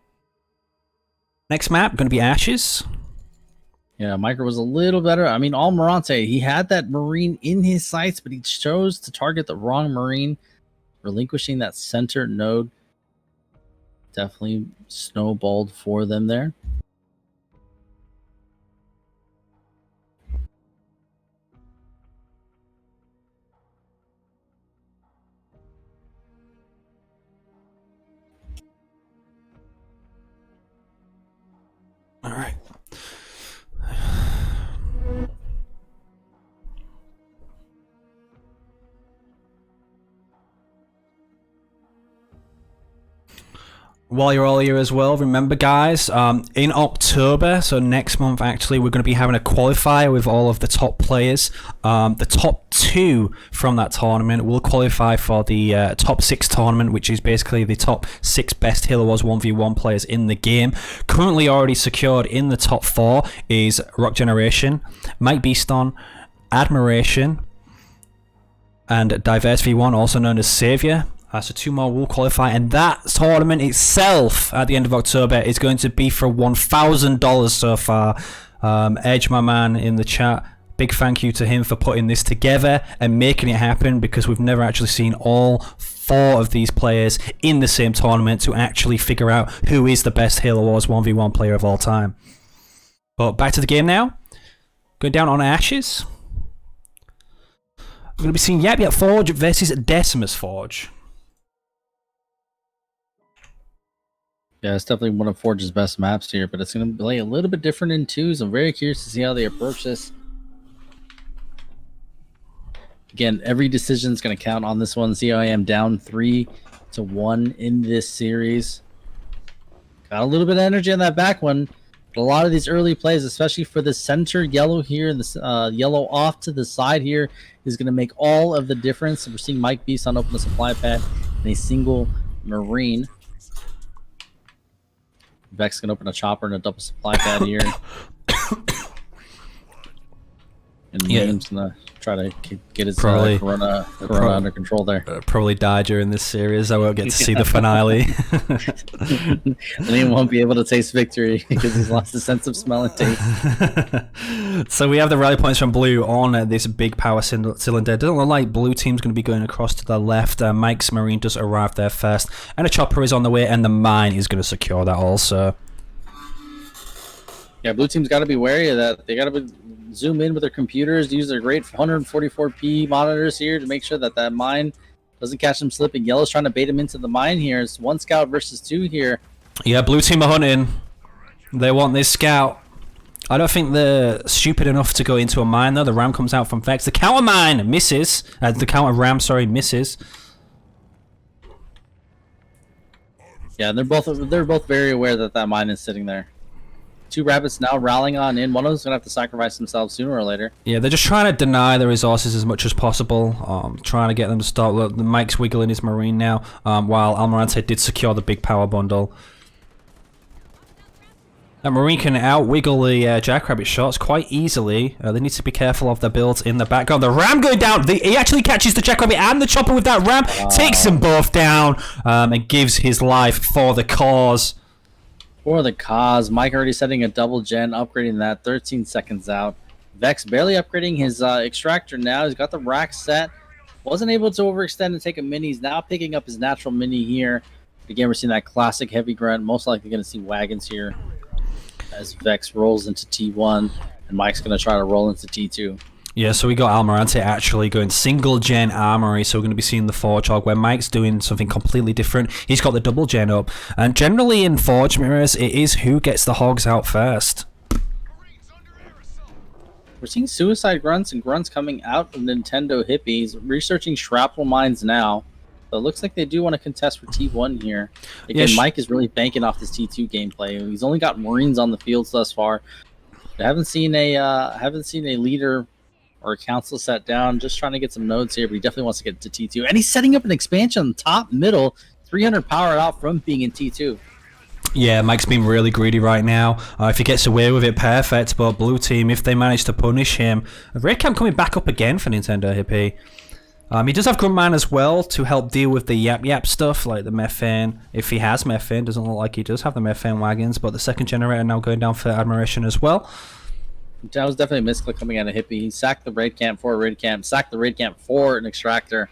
Next map, going to be Ashes. Yeah, Micro was a little better. I mean, Almirante, he had that Marine in his sights, but he chose to target the wrong Marine, relinquishing that center node. Definitely snowballed for them there. All right. While you're all here as well, remember guys, in October, so next month actually, we're going to be having a qualifier with all of the top players. The top 2 from that tournament will qualify for the top 6 tournament, which is basically the top 6 best Halo Wars 1v1 players in the game. Currently already secured in the top 4 is Rock Generation, Mike Beaston, Admiration, and Diverse V1, also known as Savior. So 2 more will qualify, and that tournament itself at the end of October is going to be for $1,000 so far. Edge, my man in the chat, big thank you to him for putting this together and making it happen, because we've never actually seen all 4 of these players in the same tournament to actually figure out who is the best Halo Wars 1v1 player of all time. But back to the game now. Going down on Ashes. We're going to be seeing Yap Yap Forge versus Decimus Forge. Yeah, it's definitely one of Forge's best maps here, but it's going to play a little bit different in 2s. I'm very curious to see how they approach this. Again, every decision is going to count on this one. CIM down 3-1 in this series. Got a little bit of energy on that back one. But a lot of these early plays, especially for the center yellow here and the yellow off to the side here, is going to make all of the difference. We're seeing Mike Beast on open the supply pad and a single Marine. Vex can open a chopper and a double supply pad here. And Yeah. Name's gonna try to get his Probably- corona prob- under control there. Probably die during this series. I won't get to see the finale. Name won't be able to taste victory because he's lost his sense of smell and taste. So we have the rally points from blue on this big power cylinder. Doesn't look like blue team's going to be going across to the left. Mike's Marine does arrive there first, and a chopper is on the way, and the mine is going to secure that also. Yeah, blue team's got to be wary of that. They got to zoom in with their computers, use their great 144p monitors here to make sure that that mine doesn't catch them slipping. Yellow's trying to bait him into the mine here. It's 1 scout versus 2 here. Yeah, blue team are hunting. They want this scout. I don't think they're stupid enough to go into a mine though. The ram comes out from Vex. The counter mine misses. The counter ram, sorry, misses. Yeah, they're both very aware that that mine is sitting there. 2 rabbits now rallying on in. One of them's gonna have to sacrifice themselves sooner or later. Yeah, they're just trying to deny the resources as much as possible. Trying to get them to stop. Look, the Mike's wiggling his Marine now, while Almirante did secure the big power bundle. That Marine can out-wiggle the Jackrabbit shots quite easily. They need to be careful of their builds in the background. The ram going down. He actually catches the Jackrabbit and the chopper with that ram. Takes them both down and gives his life for the cause. For the cause, Mike already setting a double gen, upgrading that 13 seconds out. Vex barely upgrading his extractor now. He's got the rack set. Wasn't able to overextend and take a mini. He's now picking up his natural mini here. Again, we're seeing that classic heavy grunt. Most likely going to see wagons here as Vex rolls into T1, and Mike's going to try to roll into T2. Yeah, so we got Almirante actually going single gen armory, so we're going to be seeing the Forge Hog, where Mike's doing something completely different. He's got the double gen up, and generally in Forge Mirrors, it is who gets the hogs out first. We're seeing suicide grunts and grunts coming out of Nintendo hippies, researching shrapnel mines now. So it looks like they do want to contest for T1 here. Again, Yeah, Mike is really banking off this T2 gameplay. He's only got Marines on the fields thus far. I haven't seen a leader or a council set down. Just trying to get some nodes here, but he definitely wants to get to T2. And he's setting up an expansion top middle, 300 power out from being in T2. Yeah, Mike's been really greedy right now. If he gets away with it, perfect. But blue team, if they manage to punish him, Red Camp coming back up again for Nintendo Hippie. He does have Gruntman as well to help deal with the yap stuff, like the methane. If he has methane, doesn't look like he does have the methane wagons. But the second generator now going down for Admiration as well. That was definitely a misclick coming out of Hippie. He sacked the raid camp for a raid camp, sacked the raid camp for an extractor.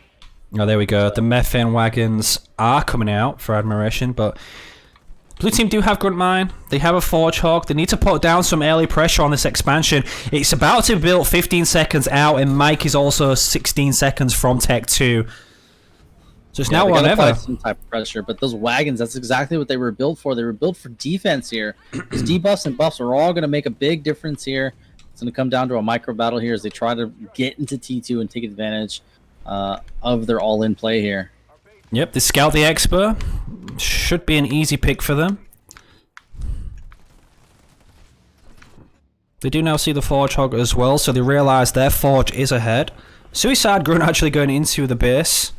Oh, there we go. The methane wagons are coming out for Admiration, but blue team do have Gruntmine. They have a Forge Hog. They need to put down some early pressure on this expansion. It's about to build 15 seconds out, and Mike is also 16 seconds from Tech 2. So it's now or gotta apply never. some type of pressure, but those wagons, that's exactly what they were built for. They were built for defense here. These debuffs and buffs are all going to make a big difference here. It's going to come down to a micro battle here as they try to get into T2 and take advantage of their all-in play here. Yep, they scout the Expo. Should be an easy pick for them. They do now see the Forge Hog as well, so they realise their Forge is ahead. Suicide Grunt actually going into the base.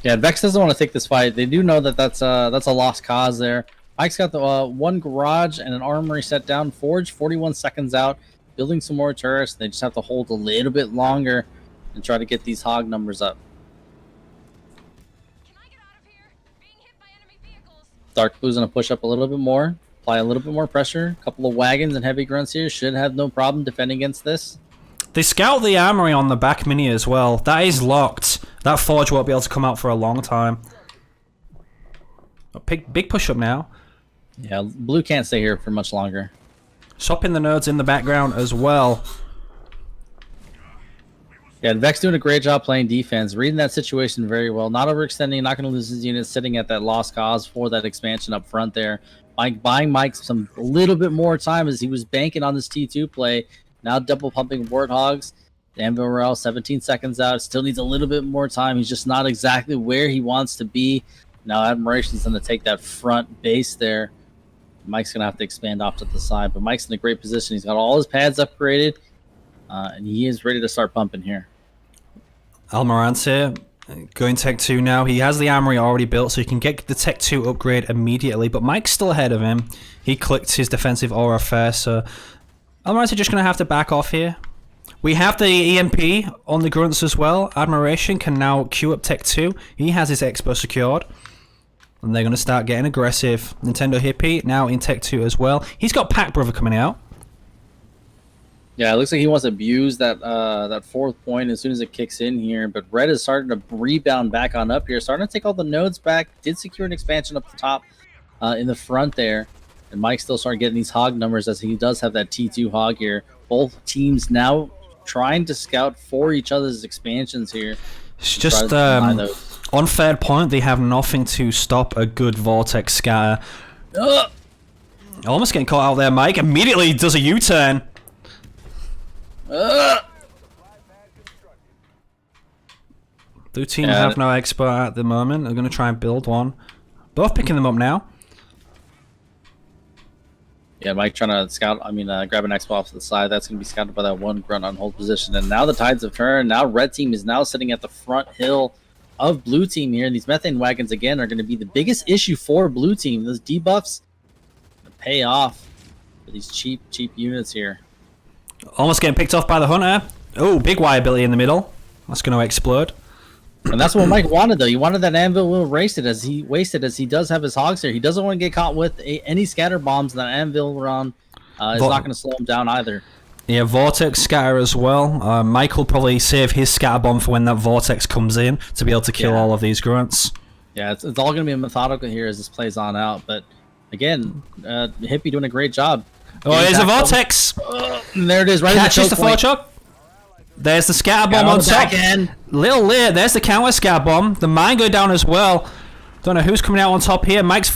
Yeah, Vex doesn't want to take this fight. They do know that that's a lost cause there. Mike's got the one garage and an armory set down. Forge 41 seconds out, building some more turrets. They just have to hold a little bit longer and try to get these hog numbers up. Can I get out of here? Being hit by enemy vehicles. Dark Blue's going to push up a little bit more, apply a little bit more pressure. A couple of wagons and heavy grunts here should have no problem defending against this. They scout the armory on the back mini as well. That is locked. That Forge won't be able to come out for a long time. Big push up now. Yeah, Blue can't stay here for much longer. Swapping the nodes in the background as well. Yeah, Vex doing a great job playing defense, reading that situation very well, not overextending, not going to lose his units, sitting at that lost cause for that expansion up front there. Mike buying Mike a little bit more time as he was banking on this T2 play. Now double pumping Warthogs. Danville Morel 17 seconds out. Still needs a little bit more time. He's just not exactly where he wants to be. Now Admiration's going to take that front base there. Mike's going to have to expand off to the side, but Mike's in a great position. He's got all his pads upgraded, and he is ready to start pumping here. Almirante Going Tech 2 now. He has the armory already built, so he can get the Tech 2 upgrade immediately. But Mike's still ahead of him. He clicked his defensive aura first, so Almirante's just going to have to back off here. We have the EMP on the grunts as well. Admiration can now queue up Tech 2. He has his expo secured. And they're going to start getting aggressive. Nintendo Hippie now in Tech 2 as well. He's got Pack Brother coming out. Yeah, it looks like he wants to abuse that that fourth point as soon as it kicks in here. But Red is starting to rebound back on up here, starting to take all the nodes back. Did secure an expansion up the top in the front there. And Mike's still starting getting these hog numbers as he does have that T2 hog here. Both teams now trying to scout for each other's expansions here. It's just on third point, they have nothing to stop a good Vortex scatter. Almost getting caught out there, Mike. Immediately does a U-turn. Blue team have no expert at the moment. They're going to try and build one. Both picking them up now. Yeah, Mike trying to scout, grab an expo off to the side. That's going to be scouted by that one grunt on hold position. And now the tides have turned. Now red team is now sitting at the front hill of blue team here. And these methane wagons, again, are going to be the biggest issue for blue team. Those debuffs pay off for these cheap units here. Almost getting picked off by the hunter. Oh, big Y ability in the middle. That's going to explode. And that's what Mike wanted, though. He wanted that anvil will wasted as he does have his hogs here. He doesn't want to get caught with any scatter bombs. That anvil run is not going to slow him down either. Yeah, Vortex scatter as well. Mike will probably save his scatter bomb for when that Vortex comes in to be able to kill all of these grunts. Yeah, it's all going to be methodical here as this plays on out. But again, Hippie doing a great job. Oh, there's a Vortex. And there it is, right Catches in the the Forchuk. There's the scatter bomb on top. Little late. There's the counter scatter bomb. The mine go down as well. Don't know who's coming out on top here. Mike's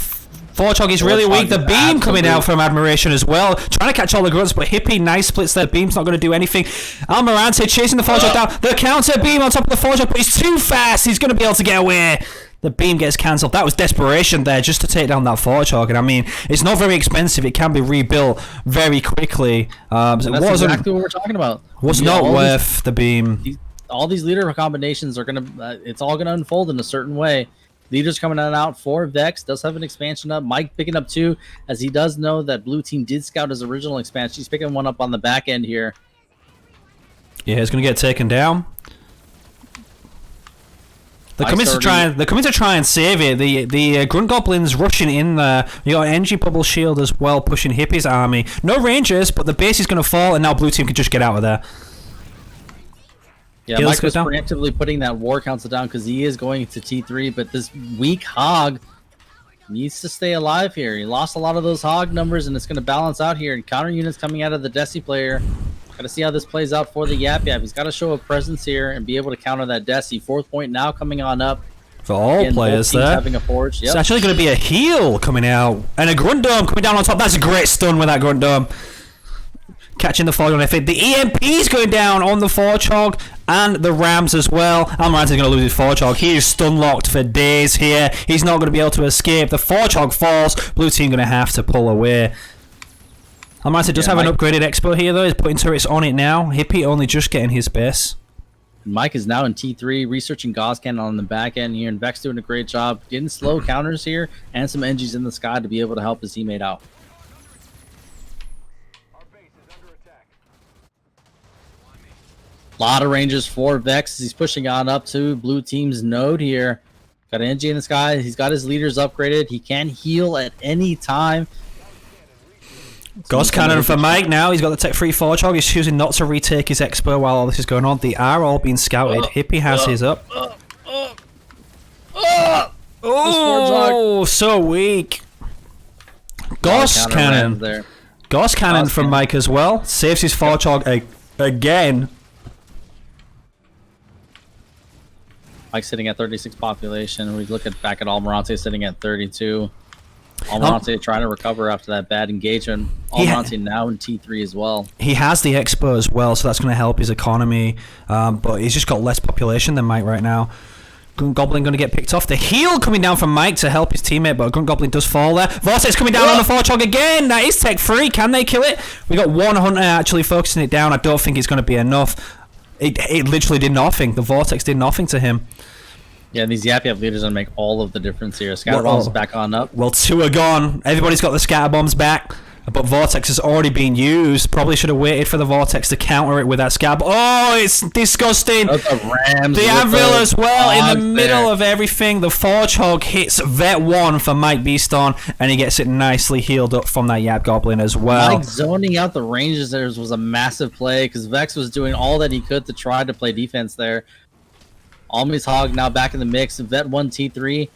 Forchuk is really weak. The beam coming out from Admiration as well. Trying to catch all the grunts, but Hippie nice splits there. Beam's not going to do anything. Almirante chasing the Forchuk down. The counter beam on top of the Forchuk, but he's too fast. He's going to be able to get away. The beam gets cancelled. That was desperation there just to take down that Forchuk. And I mean, it's not very expensive. It can be rebuilt very quickly. That's exactly what we're talking about. Was not worth the beam. All these leader combinations are going to... it's all going to unfold in a certain way. Leaders coming out for Vex. Does have an expansion up. Mike picking up 2, as he does know that blue team did scout his original expansion. He's picking one up on the back end here. Yeah, he's going to get taken down. They're coming to try and save it. The Grunt Goblins rushing in there. You got NG Bubble Shield as well, pushing Hippie's army. No Rangers, but the base is going to fall, and now blue team can just get out of there. Yeah, Mike was preemptively putting that war council down because he is going to T3, but this weak hog needs to stay alive here. He lost a lot of those hog numbers, and it's going to balance out here. And counter units coming out of the Desi player. Got to see how this plays out for the Yap Yap. He's got to show a presence here and be able to counter that Desi. Fourth point now coming on up. For all again, players there. Having a forge. Yep. It's actually going to be a heal coming out. And a Grunt Dome coming down on top. That's a great stun with that Grunt Dome. Catching the Fog on FA. The EMP's going down on the Forchog and the Rams as well. Almirante's going to lose his Forchog. He is stun locked for days here. He's not going to be able to escape. The Forchog falls. Blue team going to have to pull away. Almirante does have an upgraded expo here though. He's putting turrets on it now. Hippie only just getting his base. Mike is now in T3, researching Gauss Cannon on the back end here, and Vex doing a great job getting slow counters here and some NGs in the sky to be able to help his teammate out. A lot of Rangers for Vex as he's pushing on up to blue team's node here. Got an NG in the sky. He's got his leaders upgraded. He can heal at any time. Ghost Cannon for Mike now. He's got the Tech 3 Forchog. He's choosing not to retake his expo while all this is going on. They are all being scouted. Hippie has his up. Oh, so weak. Ghost Cannon. Ghost Cannon from Mike as well. Saves his Forchog again. Mike's sitting at 36 population. We look back at Almirante sitting at 32. Almirante trying to recover after that bad engagement. Almirante now in T3 as well. He has the expo as well, so that's going to help his economy. But he's just got less population than Mike right now. Grunt Goblin going to get picked off. The heal coming down from Mike to help his teammate, but Grunt Goblin does fall there. Vortex coming down on the Forchog again. That is Tech 3. Can they kill it? We got one Hunter actually focusing it down. I don't think it's going to be enough. It literally did nothing. The Vortex did nothing to him. Yeah, these Yap Yap leaders are gonna make all of the difference here. Scatterbomb's back on up. Well, 2 are gone. Everybody's got the scatter bombs back. But Vortex has already been used. Probably should have waited for the Vortex to counter it with that scab. Oh, it's disgusting. The Rams. The Anvil as well in the middle there. of everything. The Forge Hog hits Vet 1 for Mike Beaston, and he gets it nicely healed up from that Yap Goblin as well. Mike zoning out the ranges there was a massive play because Vex was doing all that he could to try to play defense there. Almi's Hog now back in the mix. Vet 1 T3.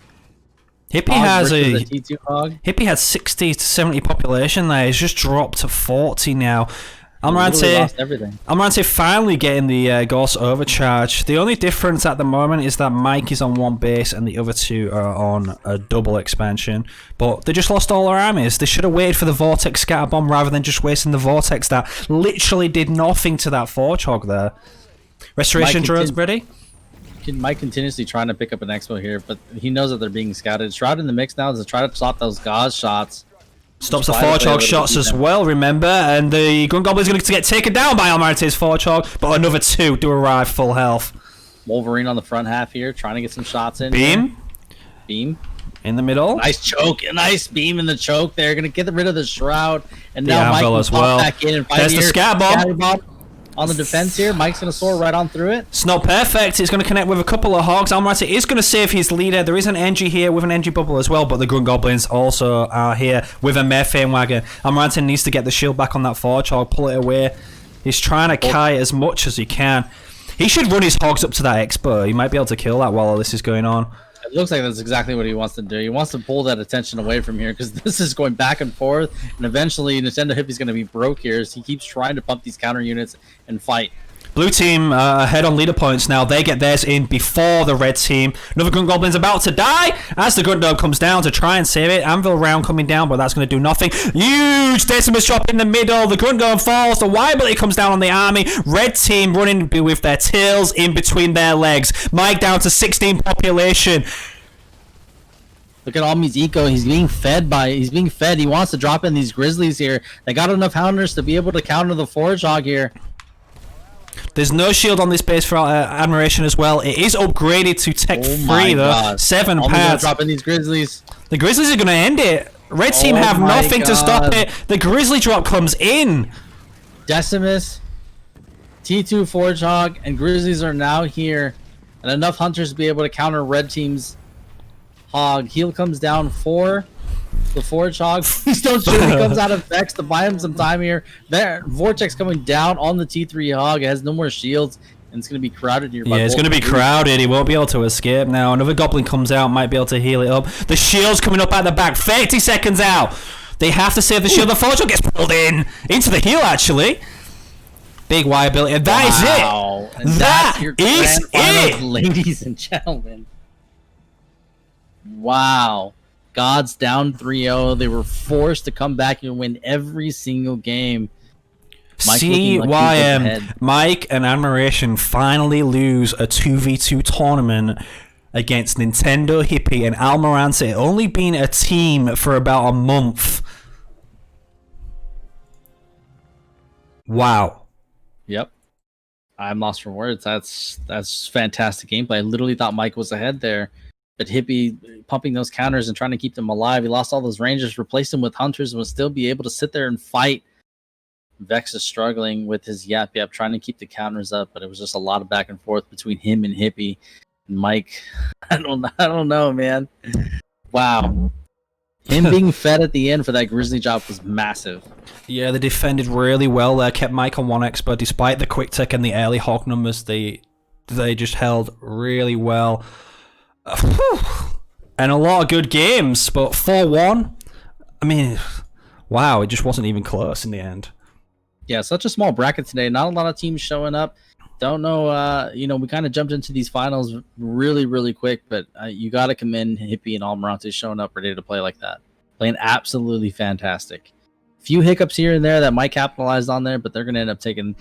Hippie has a T2 Hog. Hippie had 60 to 70 population there. He's just dropped to 40 now. Literally lost everything. Almirante finally getting the Gauss overcharge. The only difference at the moment is that Mike is on 1 base and the other 2 are on a double expansion. But they just lost all their armies. They should have waited for the Vortex scatter bomb rather than just wasting the Vortex that literally did nothing to that Forge Hog there. Restoration drones ready? Mike continuously trying to pick up an expo here, but he knows that they're being scouted. Shroud in the mix now to try to stop those Gauss shots. Stops the Forge Hog shots as well, remember? And the Gun Goblin's going to get taken down by Almirante's Forge Hog, but another 2 do arrive full health. Wolverine on the front half here, trying to get some shots in. Beam. Beam. In the middle. Nice choke. A nice beam in the choke there. Going to get rid of the Shroud. And The now Mike Anvil can as pop well. back in and fight There's the here. Scatter Bomb. Scatter Bomb on the defense here. Mike's going to soar right on through it. It's not perfect. It's going to connect with a couple of Hogs. Almirante is going to save his leader. There is an NG here with an NG bubble as well, but the Gun Goblins also are here with a Methane Wagon. Almirante needs to get the shield back on that Forge Hog, pull it away. He's trying to kite as much as he can. He should run his Hogs up to that Expo. He might be able to kill that while all this is going on. It looks like that's exactly what he wants to do. He wants to pull that attention away from here because this is going back and forth, and eventually Nintendo Hippie's going to be broke here as he keeps trying to pump these counter units and fight. Blue team ahead on leader points now. They get theirs in before the red team. Another Gun Goblin's about to die as the Gun Dog comes down to try and save it. Anvil round coming down, but that's going to do nothing. Huge Decimus drop in the middle. The Gun Dog falls. The Wybully comes down on the army. Red team running with their tails in between their legs. Mike down to 16 population. Look at Almi's eco. He's being fed. He wants to drop in these Grizzlies here. They got enough Hounders to be able to counter the Forge Hog here. There's no shield on this base for Admiration as well. It is upgraded to Tech 3 though. God. 7 Almi's pads. dropping these Grizzlies. The Grizzlies are going to end it. Red team Oh have my nothing to stop God. it. The Grizzly drop comes in. Decimus, T2 Forge Hog, and Grizzlies are now here. And enough Hunters to be able to counter Red Team's Hog. Heal comes down for the Forge Hog. Please don't shoot. He comes out of Vex to buy him some time here. There, Vortex coming down on the T3 Hog. It has no more shields, and it's going to be crowded here. Yeah, it's going to be crowded. He won't be able to escape now. Another Goblin comes out, might be able to heal it up. The shield's coming up at the back. 30 seconds out. They have to save the shield. The Forge Hog gets pulled into the heal, actually. Big Y ability. And that is it. And That that's your is grand finals, it. ladies and gentlemen. Wow. Gods down 3-0. They were forced to come back and win every single game. Mike looking like he was ahead. Mike and Admiration finally lose a 2v2 tournament against Nintendo Hippie and Almirante, only been a team for about a month. Wow. Yep. I'm lost for words. That's fantastic gameplay. I literally thought Mike was ahead there. But Hippie pumping those counters and trying to keep them alive. He lost all those rangers, replaced them with hunters, and would still be able to sit there and fight. Vex is struggling with his Yap Yap, trying to keep the counters up, but it was just a lot of back and forth between him and Hippie. And Mike, I don't know, man. Wow. Him being fed at the end for that Grizzly job was massive. Yeah, they defended really well there, kept Mike on 1 expert despite the quick tech and the early hog numbers. They just held really well. And a lot of good games, but 4-1, I mean, wow, it just wasn't even close in the end. Yeah, such a small bracket today. Not a lot of teams showing up. Don't know, we kind of jumped into these finals really, really quick, but you got to commend Hippie and Almirante showing up ready to play like that. Playing absolutely fantastic. Few hiccups here and there that might capitalize on there, but they're going to end up taking,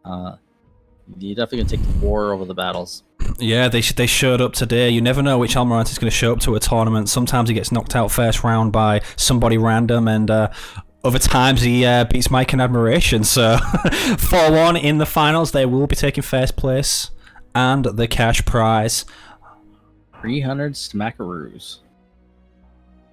you're definitely going to take the war over the battles. Yeah, they showed up today. You never know which Almirante is going to show up to a tournament. Sometimes he gets knocked out first round by somebody random, and other times he beats Mike in Admiration. So 4-1 in the finals. They will be taking first place and the cash prize. 300 smackaroos.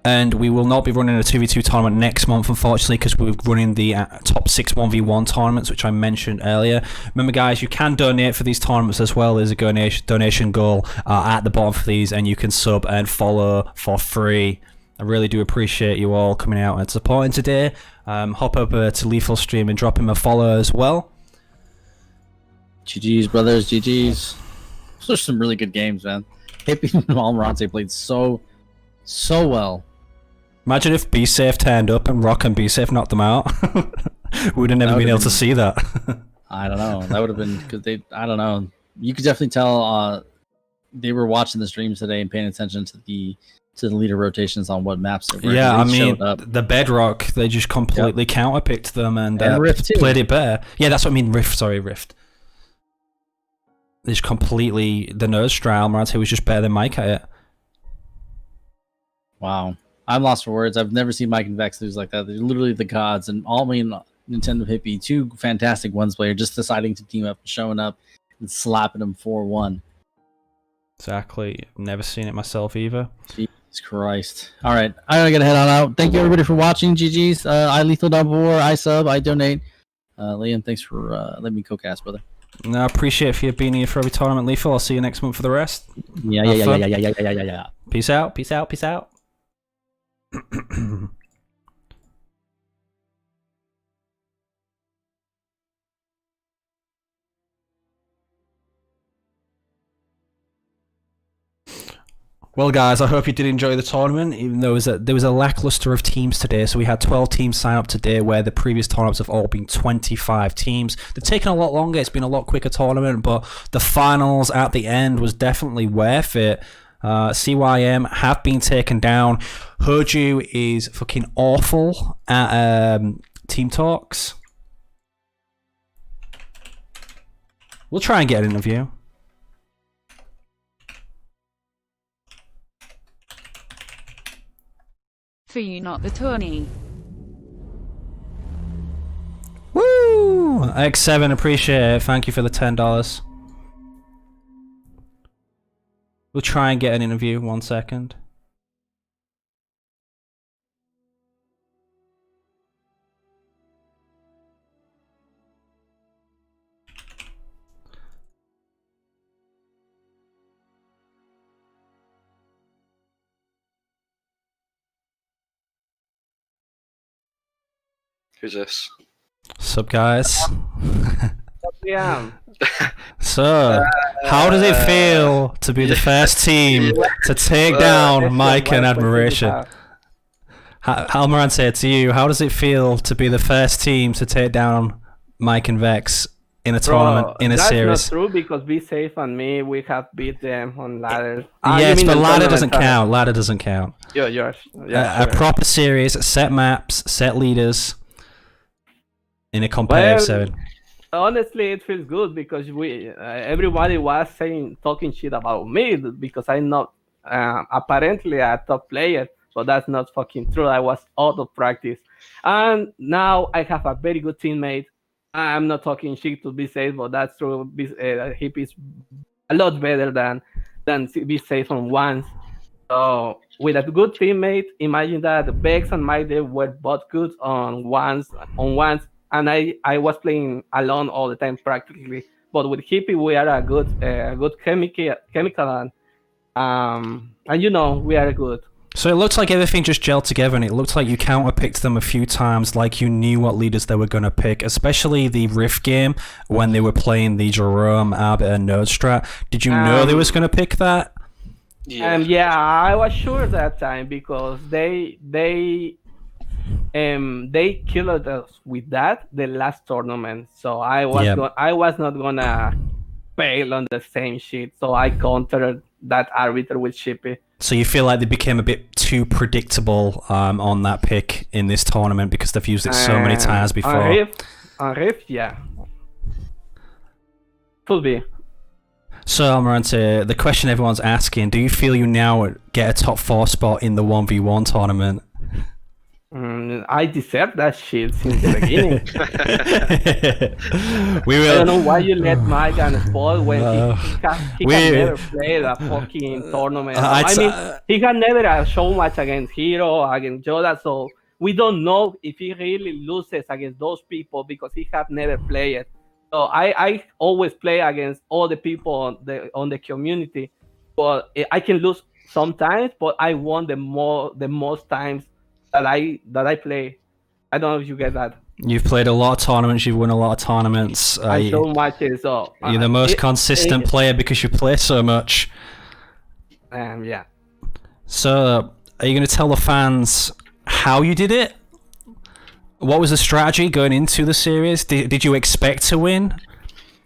And we will not be running a 2v2 tournament next month, unfortunately, because we're running the top 6 1v1 tournaments, which I mentioned earlier. Remember, guys, you can donate for these tournaments as well. There's a donation goal at the bottom for these, and you can sub and follow for free. I really do appreciate you all coming out and supporting today. Hop over to Lethal Stream and drop him a follow as well. GG's, brothers. GG's. Those are some really good games, man. Hippie and Almirante played so well. Imagine if Be Safe turned up and Rock and Be Safe knocked them out. We'd have never been able to see that. I don't know. That would have been because they. I don't know. You could definitely tell they were watching the streams today and paying attention to the leader rotations on what maps they were. Yeah, I They mean, showed up. the Bedrock, they just completely counterpicked them and Rift too. played it better. Yeah, that's what I mean. Rift. They just completely the nose strat. Almirante was just better than Mike at it. Wow. I'm lost for words. I've never seen Mike and Vex lose like that. They're literally the gods, and all me and Nintendo Hippie, two fantastic ones player, just deciding to team up, showing up, and slapping them 4-1. Exactly. Never seen it myself either. Jesus Christ. All right. I gotta head on out. Thank you everybody for watching. GG's. I Lethal War. I sub. I donate. Liam, thanks for letting me co-cast, brother. No, I appreciate if you've been here for every tournament, Lethal. I'll see you next month for the rest. Yeah. Peace out. Well, guys, I hope you did enjoy the tournament, even though there was a lackluster of teams today. So we had 12 teams sign up today, where the previous tournaments have all been 25 teams. They've taken a lot longer. It's been a lot quicker tournament, but the finals at the end was definitely worth it. CYM have been taken down. Hoju is fucking awful at team talks. We'll try and get an interview. For you, not the tourney. Woo! X7, appreciate it. Thank you for the $10. We'll try and get an interview. 1 second. Who's this? Sup, guys? Yeah. So, how does it feel to be the first team to take down Mike and Admiration? Almirante, to you, how does it feel to be the first team to take down Mike and Vex in a tournament, in a series? That's not true, because Be Safe and me, we have beat them on ladders. Yes, but ladder doesn't count. Ladder doesn't count. Yeah, A sure. proper series, set maps, set leaders in a competitive seven. Honestly, it feels good because we everybody was talking shit about me because I'm not apparently a top player, but that's not fucking true. I was out of practice, and now I have a very good teammate. I'm not talking shit to Be Safe, but that's true. Hippie is a lot better than Be Safe on once. So with a good teammate, imagine that Vex and Mike, they were both good on once, and I was playing alone all the time practically. But with Hippie, we are a good chemical, and you know, we are good. So it looks like everything just gelled together, and it looked like you counterpicked them a few times, like you knew what leaders they were going to pick, especially the Rift game when they were playing the Jerome, Arbiter, and Node Strat. Did you know they was going to pick that? Yeah, I was sure that time because they killed us with that the last tournament. So I was not gonna fail on the same shit. So I countered that Arbiter with Shippy. So you feel like they became a bit too predictable on that pick in this tournament because they've used it so many times before. On Rift, yeah. Could be. So Almirante, the question everyone's asking, do you feel you now get a top 4 spot in the 1v1 tournament? I deserve that shit since the beginning. We I don't know will. why you let Maigan spoil when he we- can never play a fucking tournament. I'd I s- mean, he can never show much against Hero, against Yoda, so we don't know if he really loses against those people because he have never played it. So I always play against all the people on the community, but I can lose sometimes, but I won the most times that I play. I don't know if you get that. You've played a lot of tournaments. You've won a lot of tournaments. I so much so You're the most consistent player because you play so much. Yeah. So, are you going to tell the fans how you did it? What was the strategy going into the series? Did you expect to win?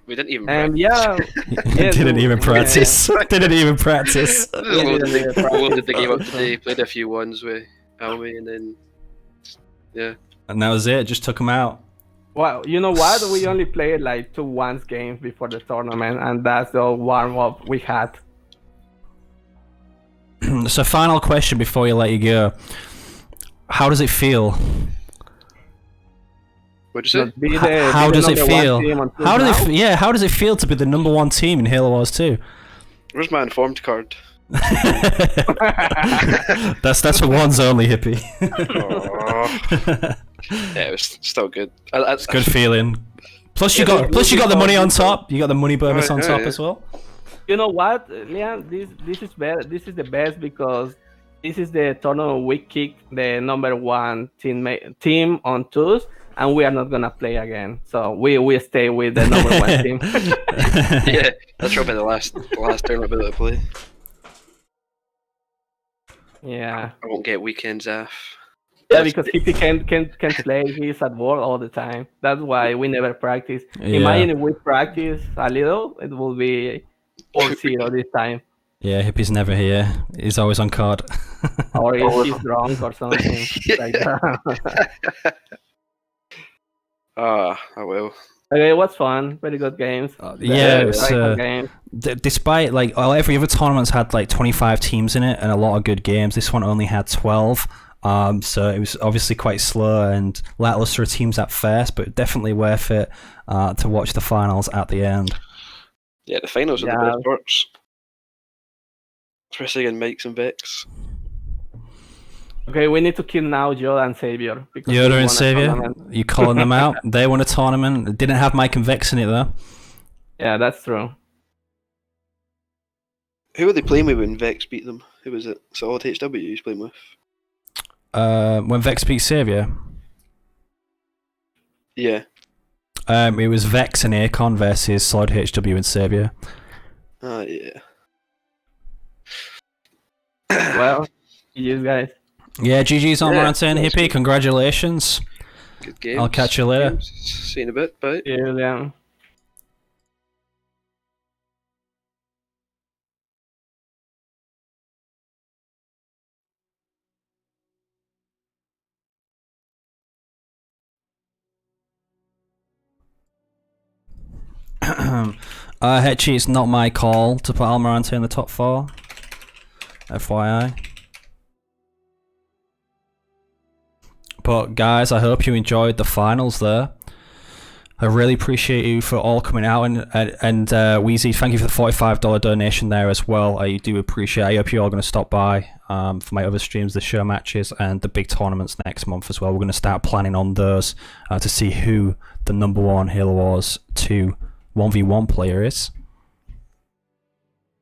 We didn't even. Yeah. Yeah, Didn't even yeah. practice. Didn't even practice. I just Yeah, loaded the game up practice. today. Played a few ones with Almy, and then yeah. And that was it. Just took them out. Well, you know what? We only played like 2-1 games before the tournament, and that's the warm up we had. So, final question before you let you go. How does it feel? What'd you say? Be How be does it number one feel? team until How does now. it? Yeah, how does it feel to be the number one team in Halo Wars 2? Where's my informed card? That's for ones only, hippie. Oh. Yeah, it was still good. It's Good feeling. Plus you Yeah, got the money on top. You got the money bonus Oh, on yeah, top yeah. as well. You know what, Leon? This is better. This is the best because this is the tournament we kick the number one team on twos, and we are not gonna play again. So we stay with the number one team. Yeah, that's probably the last tournament I'll be able to play. Yeah. I won't get weekends off. Yeah, because Hippie can play. He's at work all the time. That's why we never practice. Yeah. Imagine if we practice a little, it will be 4-0 this time. Yeah, hippie's never here. He's always on card. Or if he's drunk or something like that. I will. Okay, it was fun. Very good games. yeah, it was, Very good games. despite like every other tournament's had like 25 teams in it and a lot of good games, this one only had 12. So it was obviously quite slow and lackluster teams at first, but definitely worth it to watch the finals at the end. Yeah, the finals are the Yeah. best parts. Especially against Mike's and Vex. Okay, we need to kill now Yoda and Savior. Because we Yoda won a and Savior, tournament. you calling them out? They won a tournament. It didn't have Mike and Vex in it though. Yeah, that's true. Who were they playing with when Vex beat them? Who was it? Solid HW he was playing with? When Vex beat Savior, Yeah. it was Vex and Akon versus Solid HW and Savior. Ah, yeah. Well, you guys. Yeah, GG's on Yeah, round 10, that's hippie. good. Congratulations. Good games. I'll catch you later. Games. See you in a bit. Bye. Yeah. Hetchy, it's not my call to put Almirante in the top 4. FYI. But guys, I hope you enjoyed the finals there. I really appreciate you for all coming out and Wheezy, thank you for the $45 donation there as well. I do appreciate it. I hope you're all going to stop by for my other streams, the show matches and the big tournaments next month as well. We're going to start planning on those to see who the number one Halo Wars 2 1v1 player is.